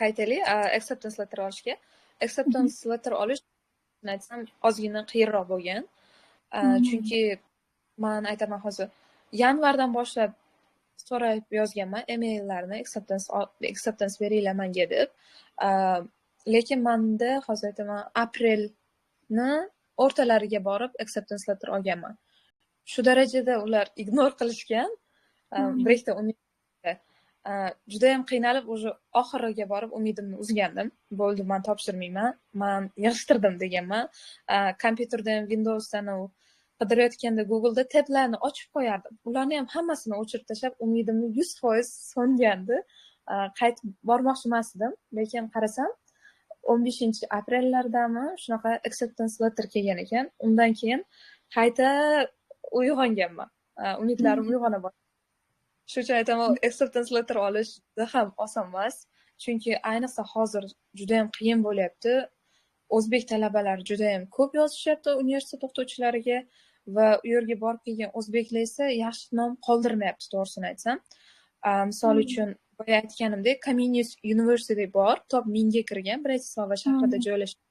qaytaylik acceptance letter olishga. Acceptance letter olish aytsam ozgina qiyinroq bo'lgan. Chunki men aytaman hozir yanvardan boshlab so'rab yozganman emaillarni acceptance beringlar menga deb. Lekin menda hozir aytaman aprelni o'rtalariga borib acceptance letter olganman. Shu darajada ular ignore qilishgan. Brexda juda ham qiynalib o'sha oxiriga borib umidimni uzgandim. Bo'ldi, men topshirmayman, men yig'ishtirdim deganman. Kompyuterda ham Windowsdan qidirayotganda Google'da tablarni ochib qo'yardim. Ularni ham hammasini o'chirib tashlab, umidimni 100% so'ngandi. Qaytib bormoqchi emasdim, lekin qarasam 15-aprellardami shunaqa acceptance letter kelgan ekan. Undan keyin qayta uyg'onganman. Umidlarim uyg'ona boshladi. Shuning uchun aytaman, acceptance letter olish juda ham oson emas. Chunki ayniqsa hozir juda ham qiyin bo'lyapti. O'zbek talabalari juda ham ko'p yozishyapti universitet o'qituvchilariga va u yerga borib kelgan o'zbeklar esa yaxshi nom qoldirmayapti, to'g'risini aytsam. Misol uchun boya aytganimdek, Comenius University bor, top 1000 ga kirgan, Bratislava shahrida joylashgan.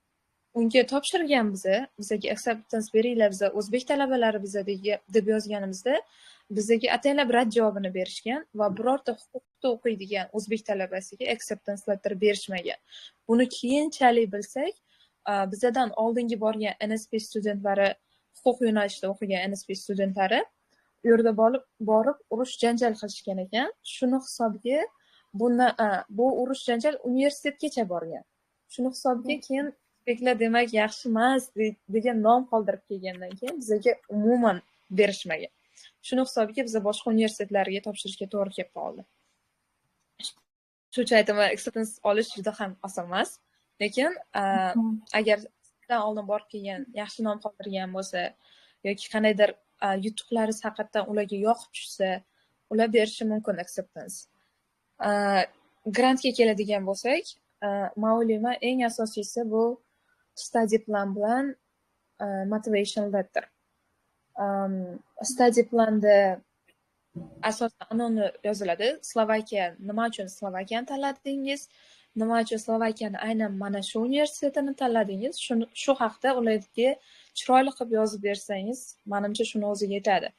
Unga topshirgan bizaga acceptance beringlar, biza o'zbek talabalari bizaga deb yozganimizda bizaga ataylab rad javobini berishgan va birorta huquqda o'qiydigan o'zbek talabasiga acceptance letter berishmagan. Buni keyinchalik bilsak, bizadan oldingi borgan NSP studentlari, huquq yo'nalishida o'qigan NSP studentlari u yerda borib urush janjal qilishgan ekan. Shuni hisobiga bu urush janjal universitetgacha borgan. Shuni hisobiga keyin o'zbeklar demak yaxshi emas degan nom qoldirib kelgandan keyin bizaga umuman berishmagan. Shuni hisobiga biz boshqa universitetlarga topshirishga to'g'ri kelib qoldi. Shu uchun aytaman, acceptance olish juda ham oson emas. Lekin agar sizdan oldin borib kelgan, yaxshi nom qoldirgan bo'lsa yoki qandaydir yutuqlari haqiqatan ularga yoqib tushsa, ular berishi mumkin acceptance. Grantga keladigan bo'lsak, men o'ylayman eng asosiysi bu study plan bilan motivation letter. Study planda asosan anonni yoziladi. Slovakiya, nima uchun Slovakiyani tanladingiz? Nima uchun Slovakiyani aynan mana shu universitetini tanladingiz? Shu haqda ularga chiroyli qilib yozib bersangiz, menimcha shuni o'ziga yetadi.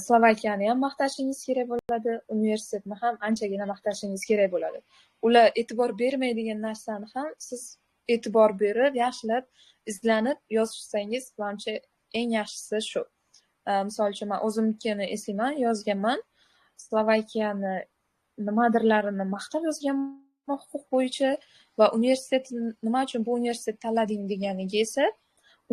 Slovakiyani ham maqtashingiz kerak bo'ladi, universitetni ham anchagina maqtashingiz kerak bo'ladi. Ular e'tibor bermaydigan narsani ham siz e'tibor berib, yaxshilab izlanib yozsangiz, menimcha eng yaxshisi shu. Misol uchun men o'zimnikini eslayman, yozganman. Slovakiyani nimadirlarini maqtab yozganman huquq bo'yicha va universitet nima uchun bu universitet tanlading deganiga esa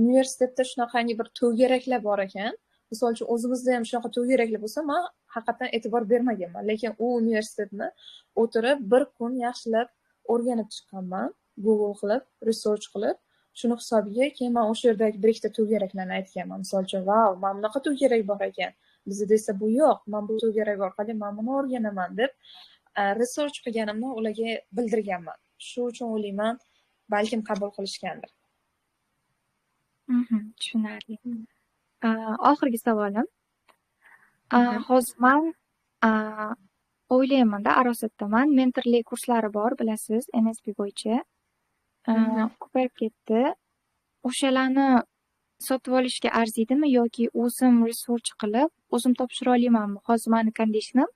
universitetda shunaqangi bir to'garaklar bor ekan. Misol uchun o'zimizda ham shunaqa to'garaklar bo'lsa, men haqiqatan e'tibor bermaganman, lekin u universitetni o'tirib bir kun yaxshilab o'rganib chiqqanman, Google qilib, research qilib. Shuni hisobiga keyin men o'sha yerdagi bir ikkita to'garaklarni aytganman. Misol uchun, "Vau, men bunaqa to'garak bor ekan. Bizda desa bu yo'q. Men bu to'garak orqali men buni o'rganaman" deb research qilganimni ularga bildirganman. Shu uchun o'ylayman, balkim qabul qilishgandir. Tushunarli. Oxirgi savolim. Hozir men o'ylayman-da, Arosatdaman. Mentorlik kurslari bor, bilasiz, NSP bo'yicha. Ko'payib ketdi. O'shalarni sotib olishga arziydimi yoki o'zim research qilib, o'zim topshira olamanmi? Hozir meni conditionim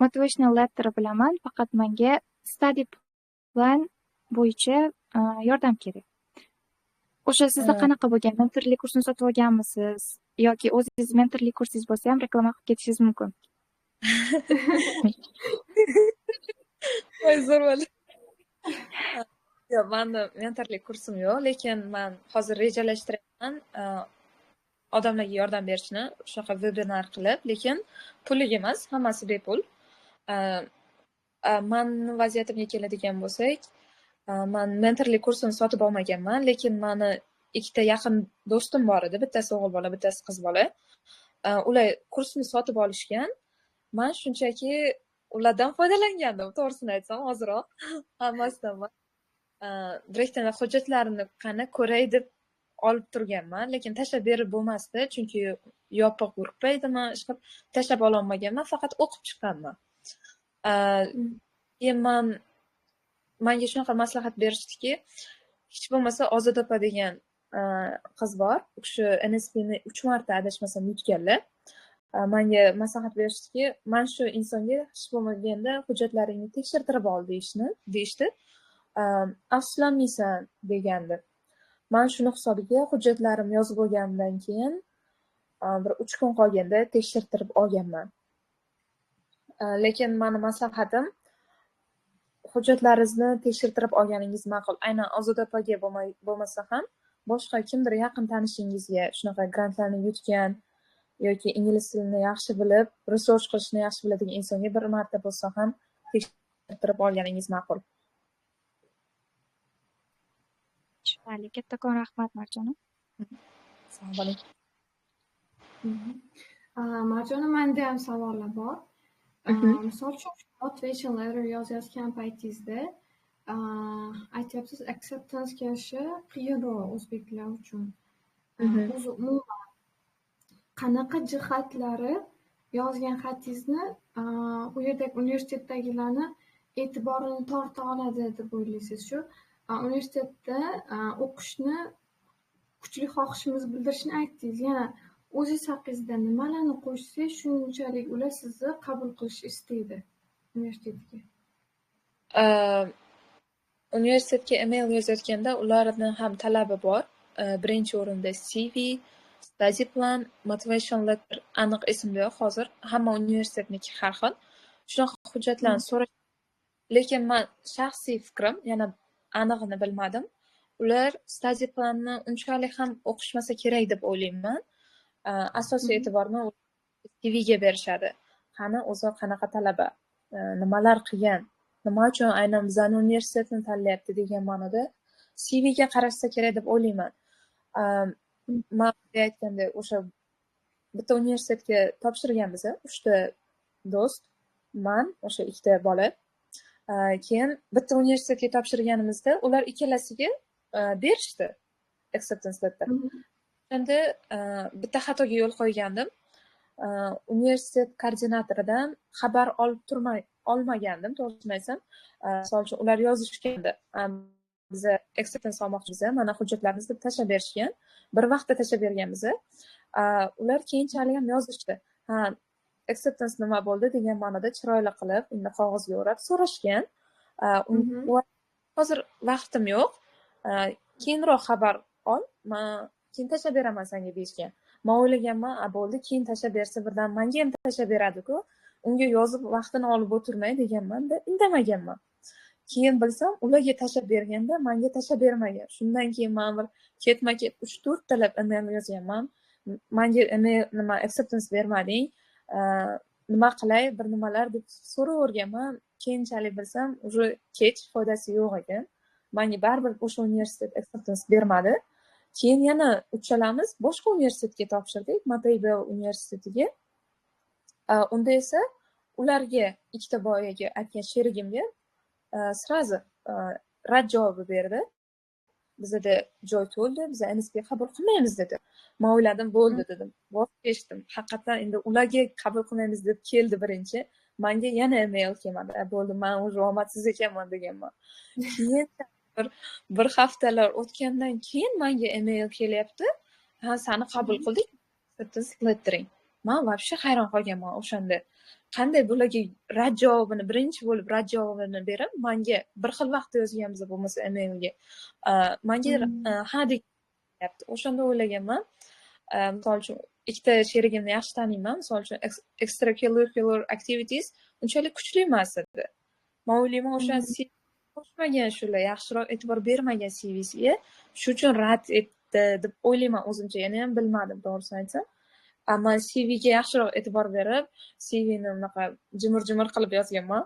motivational letter bilaman, faqat menga study plan bo'yicha yordam kerak. O'sha sizda qanaqa bo'lgan? Mentorlik kursini sotib olganmisiz yoki o'zingiz mentorlik kursingiz bo'lsa ham reklama qilib ketishingiz mumkin. Voy, zo'r bo'ldi. Yo'q, menda mentorlik kursim yo'q, lekin men hozir rejalashtiryapman odamlarga yordam berishni, shunaqa webinar qilib, lekin pullik emas, hammasi bepul. Meni vaziyatimga keladigan bo'lsak, men mentorlik kursini sotib olmaganman, lekin meni ikkita yaqin do'stim bor edi, bittasi o'g'il bola, bittasi qiz bola. Ular kursni sotib olishgan man shunchaki ulardan foydalangandim, to'g'risini aytsam, hoziroq hammasidan. Direktorlar hujjatlarini qani ko'ray deb olib turganman, lekin tashlab berib bo'lmasdi, chunki yopiq guruh edimi, ishqilib tashlab ololmaganman, faqat o'qib chiqqanman. Keyin manga shunaqa maslahat berishdiki, hech bo'lmasa Ozoda opa degan qiz bor, u kishi NSPni 3 marta adashmasam yutganlar. Menga maslahat berishdiki, mana shu insonga hech bo'lmaganda hujjatlaringni tekshirtirib ol deyishdi. Afsuslanmaysan degandi. Men shuni hisobiga hujjatlarim yozib bo'lgandan keyin bir 3 kun qolganda tekshirtirib olganman. Lekin meni maslahatim, hujjatlaringizni tekshirtirib olganingiz ma'qul. Aynan Ozoda opaga bo'lmasa ham boshqa kimdir yaqin tanishingizga shunaqa grantlarni yutgan yoki ingliz tilini yaxshi bilib, research qilishni yaxshi biladigan insonga bir marta bo'lsa ham tekshirtirib olganingiz ma'qul. Tushunarli. Kattakon rahmat Marjonim. Assalomu alaykum. Marjonim, menda ham savollar bor. Misol uchun motivation letter yozayotgan paytingizda aytyapsiz, acceptance kelishi qiyinroq o'zbeklar uchun. O'zi umuman qanaqa jihatlari yozgan xatingizni u yerdagi universitetdagilarni e'tiborini torta oladi deb o'ylaysiz? Shu universitetda o'qishni kuchli xohishimiz bildirishni aytdingiz. Yana o'zingiz haqingizda nimalarni qo'shsangiz shunchalik ular sizni qabul qilish istaydi universitetga? Universitetga email yozayotganda ularni ham talabi bor. Birinchi o'rinda CV, study plan, motivation letter, aniq esimda yo'q hozir. Hamma universitetniki har xil. Shunaqa hujjatlarni so'rash. Lekin men shaxsiy fikrim, yana anig'ini bilmadim. Ular study planni unchalik ham o'qishmasa kerak deb o'ylayman. Asosiy e'tiborni CVga berishadi. Qani o'zi qanaqa talaba, nimalar qilgan, nima uchun aynan bizani universitetni tanlayapti degan ma'noda CVga qarashsa kerak deb o'ylayman. Men aytganda o'sha bitta universitetga topshirganmiz, 3 ta do'st, men, o'sha 2 ta bola. Keyin bitta universitetga topshirganimizda ular ikkalasiga berishdi acceptance letter. Endi bitta xatoga yo'l qo'ygandim. Universitet koordinatoridan xabar olib olmagandim, to'g'risini aytsam. Misol uchun ular yozishganda, biz acceptance olmoqchimiz, mana hujjatlarimizni tashlab berishgan. Bir vaqtda tashlab berganmiz. Ular keyinchalik ham yozishdi. Acceptance nima bo'ldi degan ma'noda chiroyli qilib, endi qog'ozga o'rab so'rashgan. Hozir vaqtim yo'q. Keyinroq xabar ol, men keyin tashlab beraman senga deyishgan. Men o'ylaganman, bo'ldi, keyin tashlab bersa birdan menga ham tashlab beradi-ku. Unga yozib vaqtini olib o'tirmay deganman-da, indamaganman. Keyin bilsam, ularga tashlab berganda menga tashlab bermagan. Shundan keyin men bir ketma-ket 3-4 talab email yozganman. Menga nima acceptance bermading, nima qilay, bir nimalar deb so'raverganman. Keyinchalik bilsam, уже kech, foydasi yo'q ekan. Menga baribir o'sha universitet acceptance bermadi. Keyin yana uchalamiz boshqa universitetga topshirdik, Mapei-Bell universitetiga. Unda esa ularga, ikkita boyaga aytgan sherigimga srazi rad javobi berdi. Bizda joy to'ldi, biz NSP qabul qilmaymiz dedi. Men o'yladim, bo'ldi dedim. Voz kechdim. Haqiqatan endi ularga qabul qilmaymiz deb keldi birinchi. Menga yana email kelmadi. Bo'ldi, men o'zi omadsiz ekanman deganman. Keyin bir haftalar o'tgandan keyin menga email kelyapti. Seni qabul qildik. Acceptance lettering. Men вообще hayron qolganman o'shanda. Qanday bularga rad javobini, birinchi bo'lib rad javobini berib, menga bir xil vaqtda yozganmiz bo'lmasa emailga. Menga ha deyapti. O'shanda o'ylaganman. Misol uchun ikkita sherigimni yaxshi taniyman. Misol uchun extracurricular activities unchalik kuchli emas edi. Men o'ylayman, o'sha qo'shmagan shular, yaxshiroq e'tibor bermagan CV'siga, shu uchun rad etdi deb o'ylayman o'zimcha. Yana ham bilmadim, to'g'risini aytsam. Ammo CVga yaxshiroq e'tibor berib, CVni unaqa jimir-jimir qilib yozganman.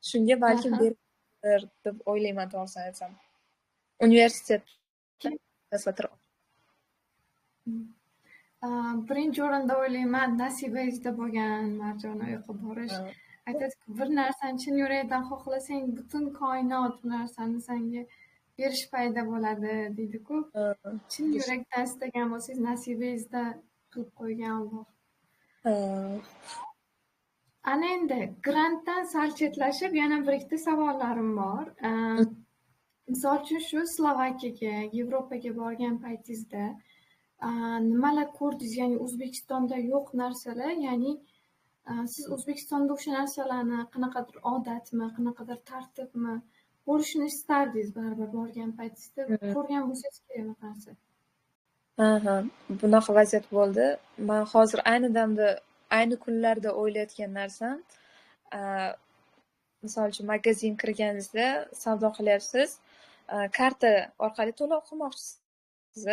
Shunga balkim berdir deb o'ylayman, to'g'risini aytsam. Universitet birinchi o'rinda o'ylayman nasibangizda bo'lgan Marjon u yoqqa borish. Aytadiki, bir narsani chin yurakdan xohlasang, butun koinot bu narsani senga berish payda bo'ladi deydi-ku. Chin yurakdan istagan bo'lsangiz, nasibangizda qilib qo'ygan Alloh. Ana endi grantdan sal chetlashib yana bir ikkita savollarim bor. Misol uchun shu Slovakiyaga, Yevropaga borgan paytingizda nimalar ko'rdingiz? Ya'ni O'zbekistonda yo'q narsalar, ya'ni siz O'zbekistonda o'sha narsalarni qanaqadir odatmi, qanaqadir tartibmi ko'rishni istardingiz baribir borgan paytingizda. Ko'rgan bo'lsangiz kerak bu narsa. Bunaqa vaziyat bo'ldi. Men hozir ayni damda, ayni kunlarda o'ylayotgan narsam, misol uchun magazin kirganingizda savdo qilyapsiz, karta orqali to'lov qilmoqchisiz.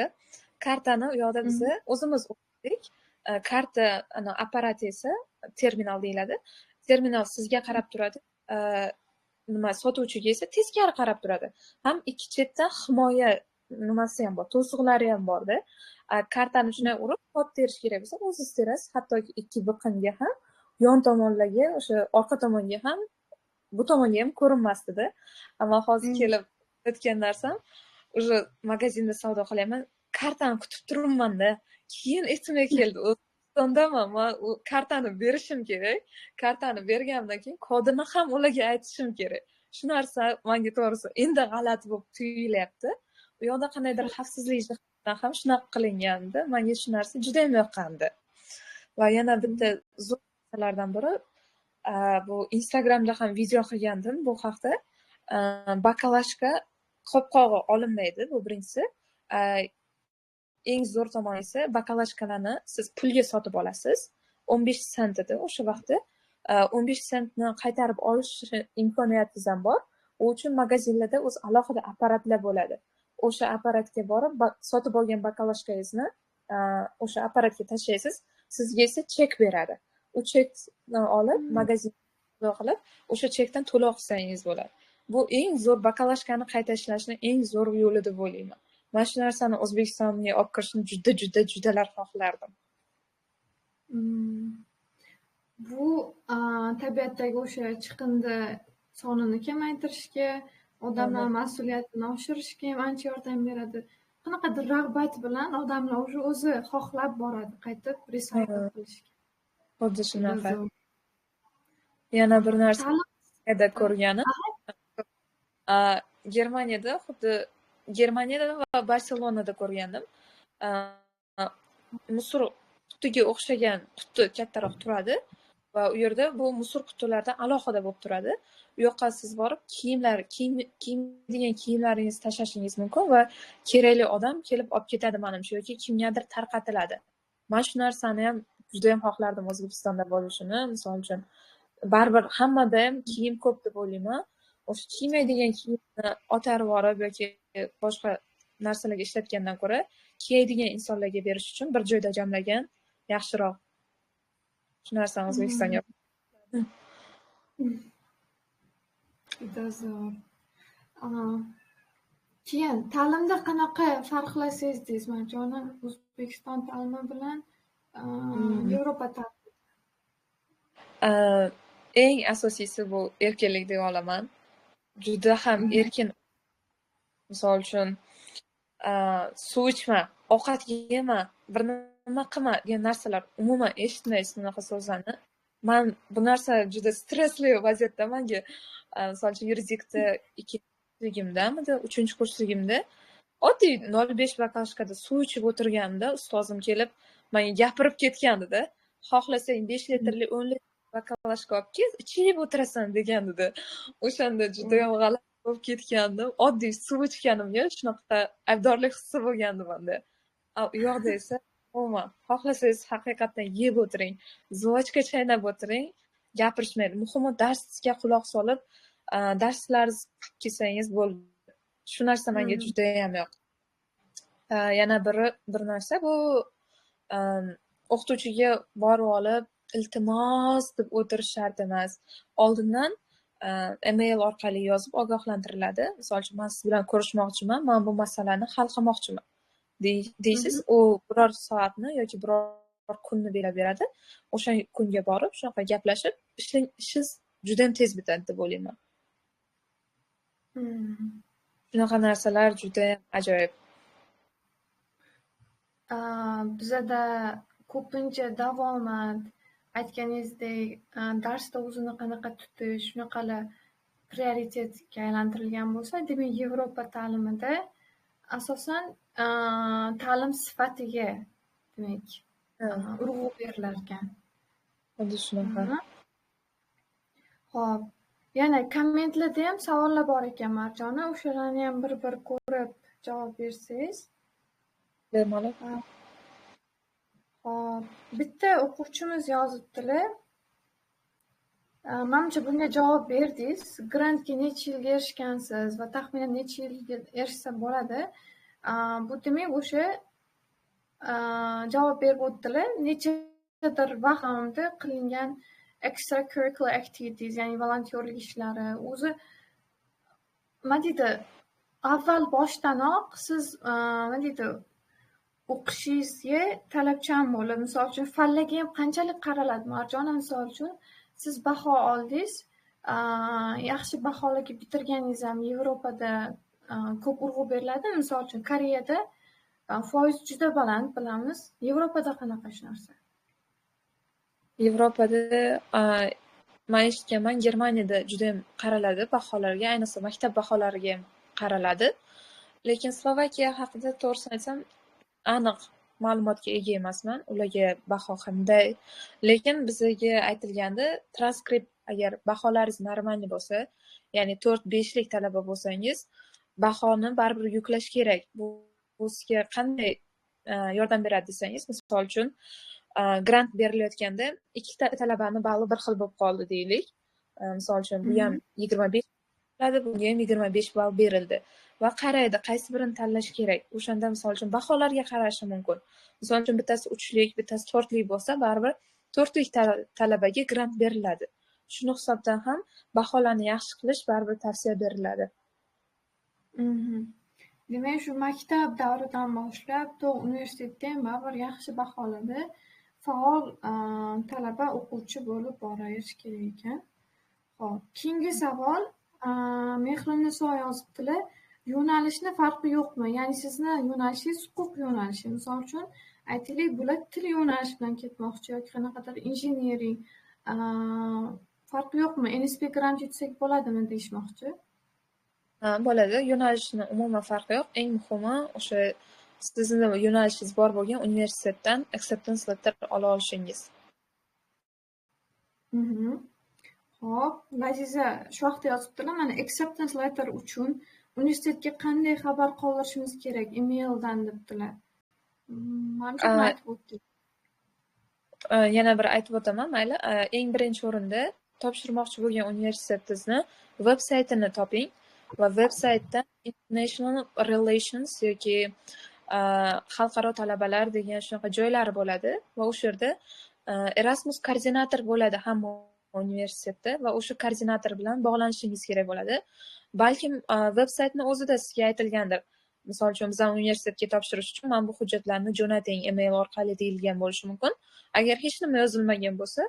Kartani u yoqda biz o'zimiz o'qidik. Karta apparati esa terminal deyiladi. Terminal sizga qarab turadi. Sotuvchiga esa teskari qarab turadi. Ham ikki chetdan himoya nimasi ham bor, to'siqlari ham borda. Kartani shunday urib, kod terish kerak bo'lsa, o'zingiz terasiz. Hattoki ikki biqinga ham, yon tomonlarga, o'sha orqa tomonga ham, bu tomonga ham ko'rinmasdi-da. Ammo hozir kelib o'tgan narsam, o'sha magazinda savdo qilyapman, kartani kutib turibman-da. Keyin esimga keldi, O'zbekistondaman, men kartani berishim kerak. Kartani berganimdan keyin kodini ham ularga aytishim kerak. Shu narsa menga to'g'risi endi g'alati bo'lib tuyulyapti. U yoqda qandaydir xavfsizlik jihatdan ham shunaqa qilinganda, menga shu narsa juda ham yoqqandi. Va yana bitta zo'r narsalardan biri, bu Instagramda ham video qilgandim bu haqda. Bakalashka qopqog'i olinmaydi, bu birinchisi. Eng zo'r tomoni esa bakalashkalarni siz pulga sotib olasiz. 15 sent edi o'sha vaqtda. 15 sentni qaytarib olish imkoniyatingiz ham bor. U uchun magazinlarda o'z alohida apparatlar bo'ladi. O'sha apparatga borib, sotib olgan bakalashkangizni o'sha apparatga tashlaysiz, sizga esa chek beradi. U chekni olib, magazinga qilib, o'sha chekdan to'lov qilsangiz bo'ladi. Bu eng zo'r bakalashkani qayta ishlashning eng zo'r yo'li deb o'ylayman. Men shu narsani O'zbekistonga olib kirishni judalar xohlardim. Bu tabiatdagi o'sha chiqindi sonini kamaytirishga, odamlar mas'uliyatini oshirishga ham ancha yordam beradi. Qanaqadir rag'bat bilan odamlar o'zi xohlab boradi qaytib resaykl qilishga. Xuddi shunaqa. Yana bir narsa ko'rganim, Germaniyada va Barselonada ko'rgandim. Musor qutiga o'xshagan quti kattaroq turadi va u yerda bu musor qutilardan alohida bo'lib turadi. U yoqqa siz borib kiyadigan kiyimlaringizni tashlashingiz mumkin va kerakli odam kelib olib ketadi menimcha, yoki kimgadir tarqatiladi. Men shu narsani ham juda ham xohlardim O'zbekistonda bo'lishini. Misol uchun baribir hammada ham kiyim ko'p deb o'ylayman. O'sha kiymaydigan kiyimni otarib olib yoki boshqa narsalarga ishlatgandan ko'ra, kiyadigan insonlarga berish uchun bir joyda jamlagan yaxshiroq. Shu narsani O'zbekistonga juda zo'r. Keyin ta'limda qanaqa farqlar sezdingiz, Marjonim? O'zbekiston ta'limi bilan Yevropa ta'limi. Eng asosiysi bu erkinlik deb olaman. Juda ham erkin. Misol uchun suv ichma, ovqat yema, bir nima qilma degan narsalar umuman eshitmaysiz bunaqa so'zlarni. Men bu narsa juda stressli vaziyatda menga, misol uchun yuridikda 2-kursligimda, 3-kursligimda oddiy 0.5 bakalashkada suv ichib o'tirganimda ustozim kelib menga gapirib ketgandi-da. Xohlasang 5 litrli 10 litr bakalashka olib kel, ichib o'tirasan degandi-da. O'shanda juda ham g'alati bo'lib ketgandim. Oddiy suv ichganimga shunaqa aybdorlik hissi bo'lgandi menda. U yoqda esa umuman xohlasangiz haqiqatdan yeb o'tiring, zvochka chaynab o'tiring, gapirishmaydi. Muhimi darsga quloq solib, darslaringiz qilib kelsangiz bo'ldi. Shu narsa menga juda ham yoqdi. Yana bir narsa bu o'qituvchiga borib olib iltimos deb o'tirish shart emas. Oldindan email orqali yozib ogohlantiriladi. Misol uchun men siz bilan ko'rishmoqchiman, men bu masalani hal qilmoqchiman. deysiz, u biror soatni yoki biror kunni belgilab beradi. O'sha kunga borib shunaqa gaplashib, ishingiz juda ham tez bitadi deb o'ylayman. Shunaqa narsalar juda ham ajoyib. Bizada ko'pincha davomat aytganingizdek darsda o'zini qanaqa tutish, shunaqalar prioritetga aylantirilgan bo'lsa, demak Yevropa ta'limida asosan ta'lim sifatiga demak urg'u berilar ekan. Xuddi shunaqa. Xo'p, yana kommentlarda ham savollar bor ekan Marjona, o'shalarni ham bir ko'rib javob bersangiz. Bemalol. Xo'p, bitta o'quvchimiz yozibdilar. Manimcha bunga javob berdingiz. Grantga necha yilga erishgansiz va taxminan necha yilga erishsa bo'ladi? Bu demak o'sha javob berib o'tdilar. Nechadir vaqt davomida qilingan extracurricular activities, ya'ni volontyorlik ishlari. O'zi nima deydi? Avval boshdanoq siz nima deydi? O'qishingizga talabchan bo'lib, misol uchun fallaga ham qanchalik qaraladi? Marjona, misol uchun siz baho oldingiz, yaxshi baholarga bitirganingiz ham Yevropada ko'p urg'u beriladi. Misol uchun Koreyada foiz juda baland, bilamiz. Yevropada qanaqa shu narsa? Yevropada men eshitganman, Germaniyada juda ham qaraladi baholarga, ayniqsa maktab baholariga ham qaraladi. Lekin Slovakiya haqida to'g'risini aytsam, aniq ma'lumotga ega emasman, ularga baho qanday. Lekin bizga aytilganda, transkript agar baholaringiz normalniy bo'lsa, ya'ni 4-5 lik talaba bo'lsangiz, bahoni baribir yuklash kerak. Bu sizga qanday yordam beradi desangiz, misol uchun grant berilayotganda ikkita talabani balli bir xil bo'lib qoldi deylik. Misol uchun bu ham 25 bo'ladi, bunga ham 25 ball berildi. Va qaraydi, qaysi birini tanlash kerak. O'shanda misol uchun baholarga qarashi mumkin. Misol uchun bittasi 3 lik, bittasi 4 lik bo'lsa, baribir 4 lik talabaga grant beriladi. Shuni hisobdan ham baholarni yaxshi qilish baribir tavsiya beriladi. Demak, shu maktab davridan boshlab to universitetda ham baribir yaxshi baholarda faol talaba o'quvchi bo'lib boravish kerak ekan. Xo'p, keyingi savol Mehriniso yozibdilar. Yo'nalishni farqi yo'qmi? Ya'ni sizni yo'nalishingiz huquq yo'nalishi. Misol uchun aytaylik, bular til yo'nalishi bilan ketmoqchi yoki qanaqadir injiniring farqi yo'qmi? NSP grant yutsak bo'ladimi deyishmoqchi? Bo'ladi. Yo'nalishni umuman farqi yo'q. Eng muhimi o'sha sizni yo'nalishingiz bor bo'lgan universitetdan acceptance letter ola olishingiz. Xo'p, Laziza shu vaqtda yozibdilar, mana acceptance letter uchun universitetga qanday xabar qoldirishimiz kerak emaildan debdilar. Manimcha aytib o'tdik. Yana bir aytib o'taman, mayli. Eng birinchi o'rinda topshirmoqchi bo'lgan universitetingizni veb-saytini toping va veb-saytdan International Relations yoki xalqaro talabalar degan shunaqa joylari bo'ladi va o'sha yerda Erasmus koordinator bo'ladi hamma universitetda va o'sha koordinator bilan bog'lanishingiz kerak bo'ladi. Balkim veb-saytni o'zida sizga aytilgandir. Misol uchun bizning universitetga topshirish uchun mana bu hujjatlarni jo'nating email orqali deyilgan bo'lishi mumkin. Agar hech nima yozilmagan bo'lsa,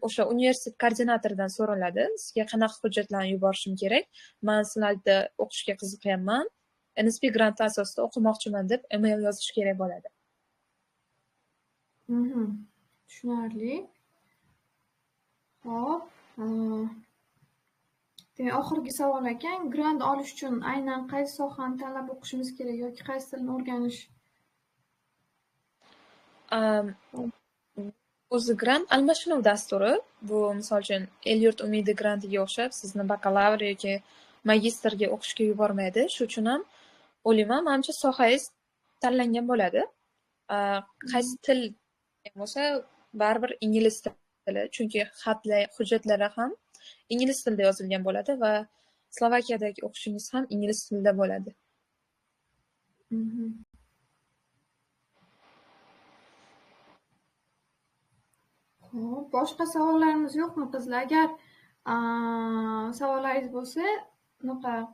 o'sha universitet koordinatoridan so'raladi, sizga qanaqa hujjatlarni yuborishim kerak? Men sizlarda o'qishga qiziqyapman. NSP grant asosida o'qimoqchiman deb email yozish kerak bo'ladi. Tushunarli. Xo'p, demak oxirgi savol ekan, grant olish uchun aynan qaysi sohani tanlab o'qishimiz kerak yoki qaysi tilni o'rganish? O'zi grant almashinuv dasturi. Bu misol uchun El-yurt umidi grantiga o'xshab sizni bakalavr yoki magistrga o'qishga yubormaydi. Shu uchun ham o'ylayman, menimcha sohangiz tanlangan bo'ladi. Qaysi til bo'lsa, baribir ingliz tili, chunki xatlar, hujjatlari ham ingliz tilida yozilgan bo'ladi va Slovakiyadagi o'qishingiz ham ingliz tilida bo'ladi. Xo'p, boshqa savollarimiz yo'qmi qizlar? Agar savollaringiz bo'lsa,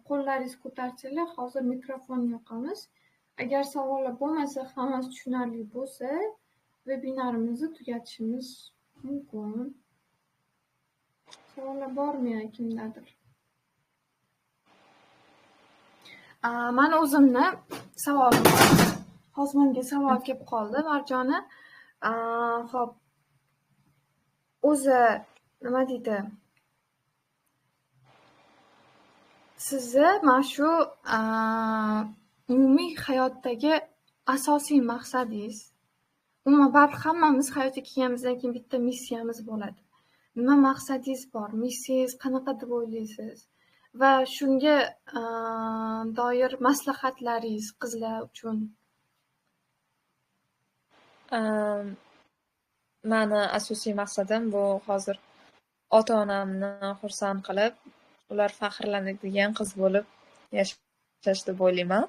qo'llaringizni ko'tarsanglar, hozir mikrofon yoqamiz. Agar savollar bo'lmasa, hammasi tushunarli bo'lsa, vebinarimizni tugatishimiz mumkin. Savollar bormi kimdadir? Man o'zimni savolim bor. Hozir menga savol kelib qoldi, Marjona. Xo'p. O'zi nima deydi? Sizni mana shu umumiy hayotdagi asosiy maqsadingiz, umuman baribir hammamiz hayotga kelganimizdan keyin bitta missiyamiz bo'ladi. Nima maqsadingiz bor? Missiyangiz qanaqa deb o'ylaysiz? Va shunga doir maslahatlaringiz qizlar uchun? Mani asosiy maqsadim bu hozir ota-onamni xursand qilib, ular faxrlanadigan qiz bo'lib yashash deb o'ylayman.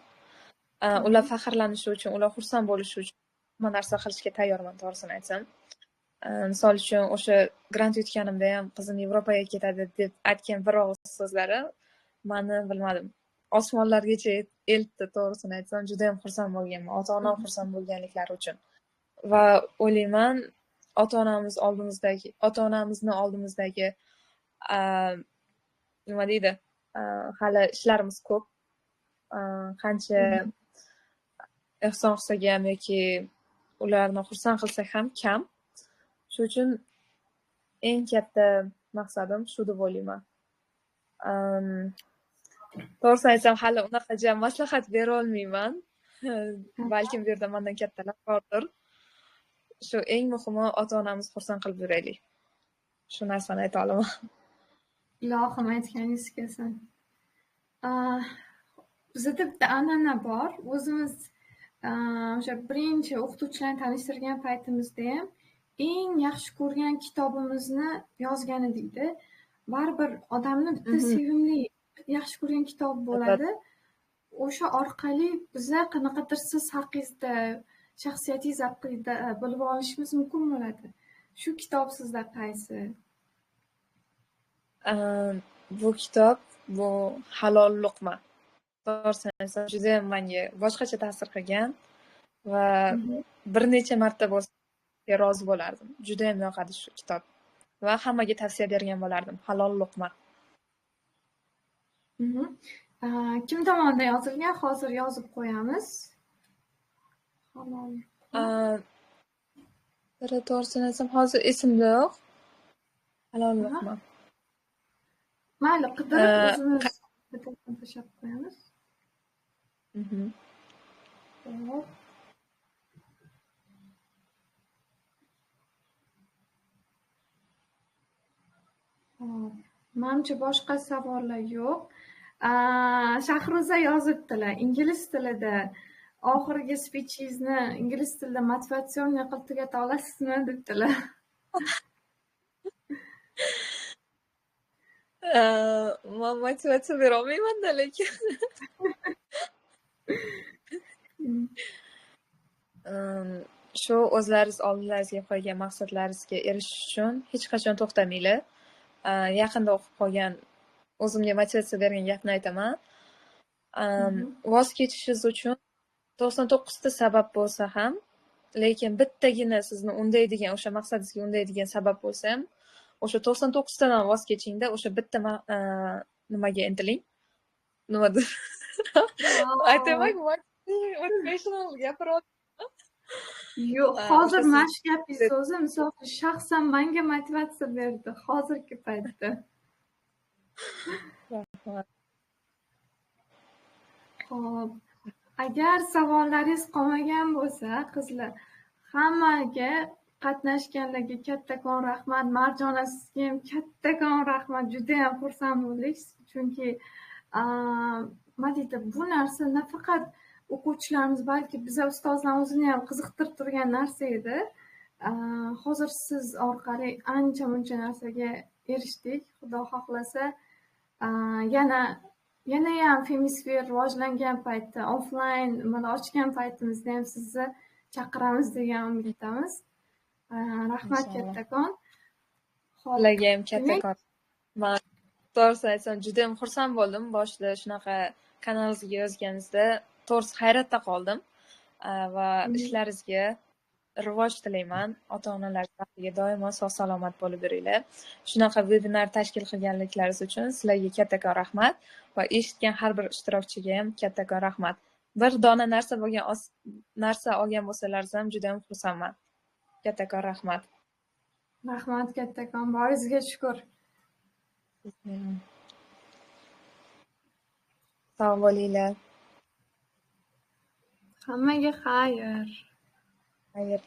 Ular faxrlanishi uchun, ular xursand bo'lishi uchun hamma narsa qilishga tayyorman, to'g'risini aytsam. Misol uchun o'sha grant yutganimda ham qizim Yevropaga ketadi deb aytgan bir og'iz so'zlari meni bilmadim, osmonlargacha eltdi, to'g'risini aytsam. Juda ham xursand bo'lganman, ota-onam xursand bo'lganliklari uchun. Va o'ylayman, ota-onamizni oldimizdagi nima deydi, hali ishlarimiz ko'p. Qancha ehson qilsak ham yoki ularni xursand qilsak ham kam. Shu uchun eng katta maqsadim shu deb o'ylayman. To'g'risini aytsam, hali unaqa maslahat bera olmayman. Balkim bu yerda mendan kattalar bordir. Shu eng muhimi, ota-onamizni xursand qilib yuraylik. Shu narsani ayta olaman. Ilohim aytganingiz kelsin. Bizda bitta an'ana bor. O'zimiz o'sha birinchi o'qituvchilarni tanishtirgan paytimizda ham eng yaxshi ko'rgan kitobimizni yozgan edikda. Baribir odamni bitta sevimli, yaxshi ko'rgan kitob bo'ladi. O'sha orqali biza qanaqadir siz haqingizda, shaxsiyatingiz haqida bilib olishimiz mumkin bo'ladi. Shu kitob sizda qaysi? Bu kitob bu Halol luqma. To'g'risini aytsam, juda ham menga boshqacha ta'sir qilgan va bir necha marta bo'lsa rozi bo'lardim. Juda ham yoqadi shu kitob va hammaga tavsiya bergan bo'lardim. Halol luqma. Kim tomonidan yozilgan? Hozir yozib qo'yamiz. Halol. To'g'risini aytsam, hozir esimda yo'q. Halol luqma. Mayli, qidirib o'zimiz tashlab qo'yamiz. Menimcha boshqa savollar yo'q. Shahruza yozibdilar, ingliz tilida oxirgi spichingizni ingliz tilida motivatsion qilib tugata olasizmi debdilar. Men motivatsiya bera olmayman-da, lekin shu o'zlaringiz oldingizga qo'ygan maqsadlaringizga erishish uchun hech qachon to'xtamanglar. Yaqinda o'qib qolgan o'zimga motivatsiya bergan gapni aytaman. Voz kechishingiz uchun 99 ta sabab bo'lsa ham, lekin bittagina sizni undaydigan, o'sha maqsadingizga undaydigan sabab bo'lsa ham, o'sha 99 tadan voz kechingda, o'sha bitta nimaga intiling. Nimadir? Aytaman, motivational gapirib. Yo'q, hozir mana shu gapingiz o'zi misol shaxsan menga motivatsiya berdi hozirgi paytda. Xo'p, agar savollaringiz qolmagan bo'lsa, qizlar, hammaga qatnashganlarga kattakon rahmat. Marjona, sizga ham kattakon rahmat. Juda ham xursand bo'ldik, chunki nima deydi, bu narsa nafaqat o'quvchilarimiz, balki biza ustozlarimiz o'zini ham qiziqtirib turgan narsa edi. Hozir siz orqali ancha-muncha narsaga erishdik. Xudo xohlasa, yana ham Femisfer rivojlangan paytda, offline mana ochgan paytimizda ham sizni chaqiramiz degan umiddamiz. Rahmat kattakon. Ularga ham kattakon. Men to'g'risini aytsam, juda ham xursand bo'ldim boshida shunaqa kanalingizga yozganingizda. to'g'risi hayratda qoldim va ishlaringizga rivoj tilayman. Ota-onalar baxtiga doimo sog' salomat bo'lib yuringlar. Shunaqa vebinar tashkil qilganliklaringiz uchun sizlarga kattakon rahmat va eshitgan har bir ishtirokchiga ham kattakon rahmat. Bir dona narsa olgan bo'lsalaringiz ham juda ham xursandman. Kattakon rahmat. Rahmat kattakon, boringizga shukur. Sog' bo'linglar. Hammaga xayr. Xayr.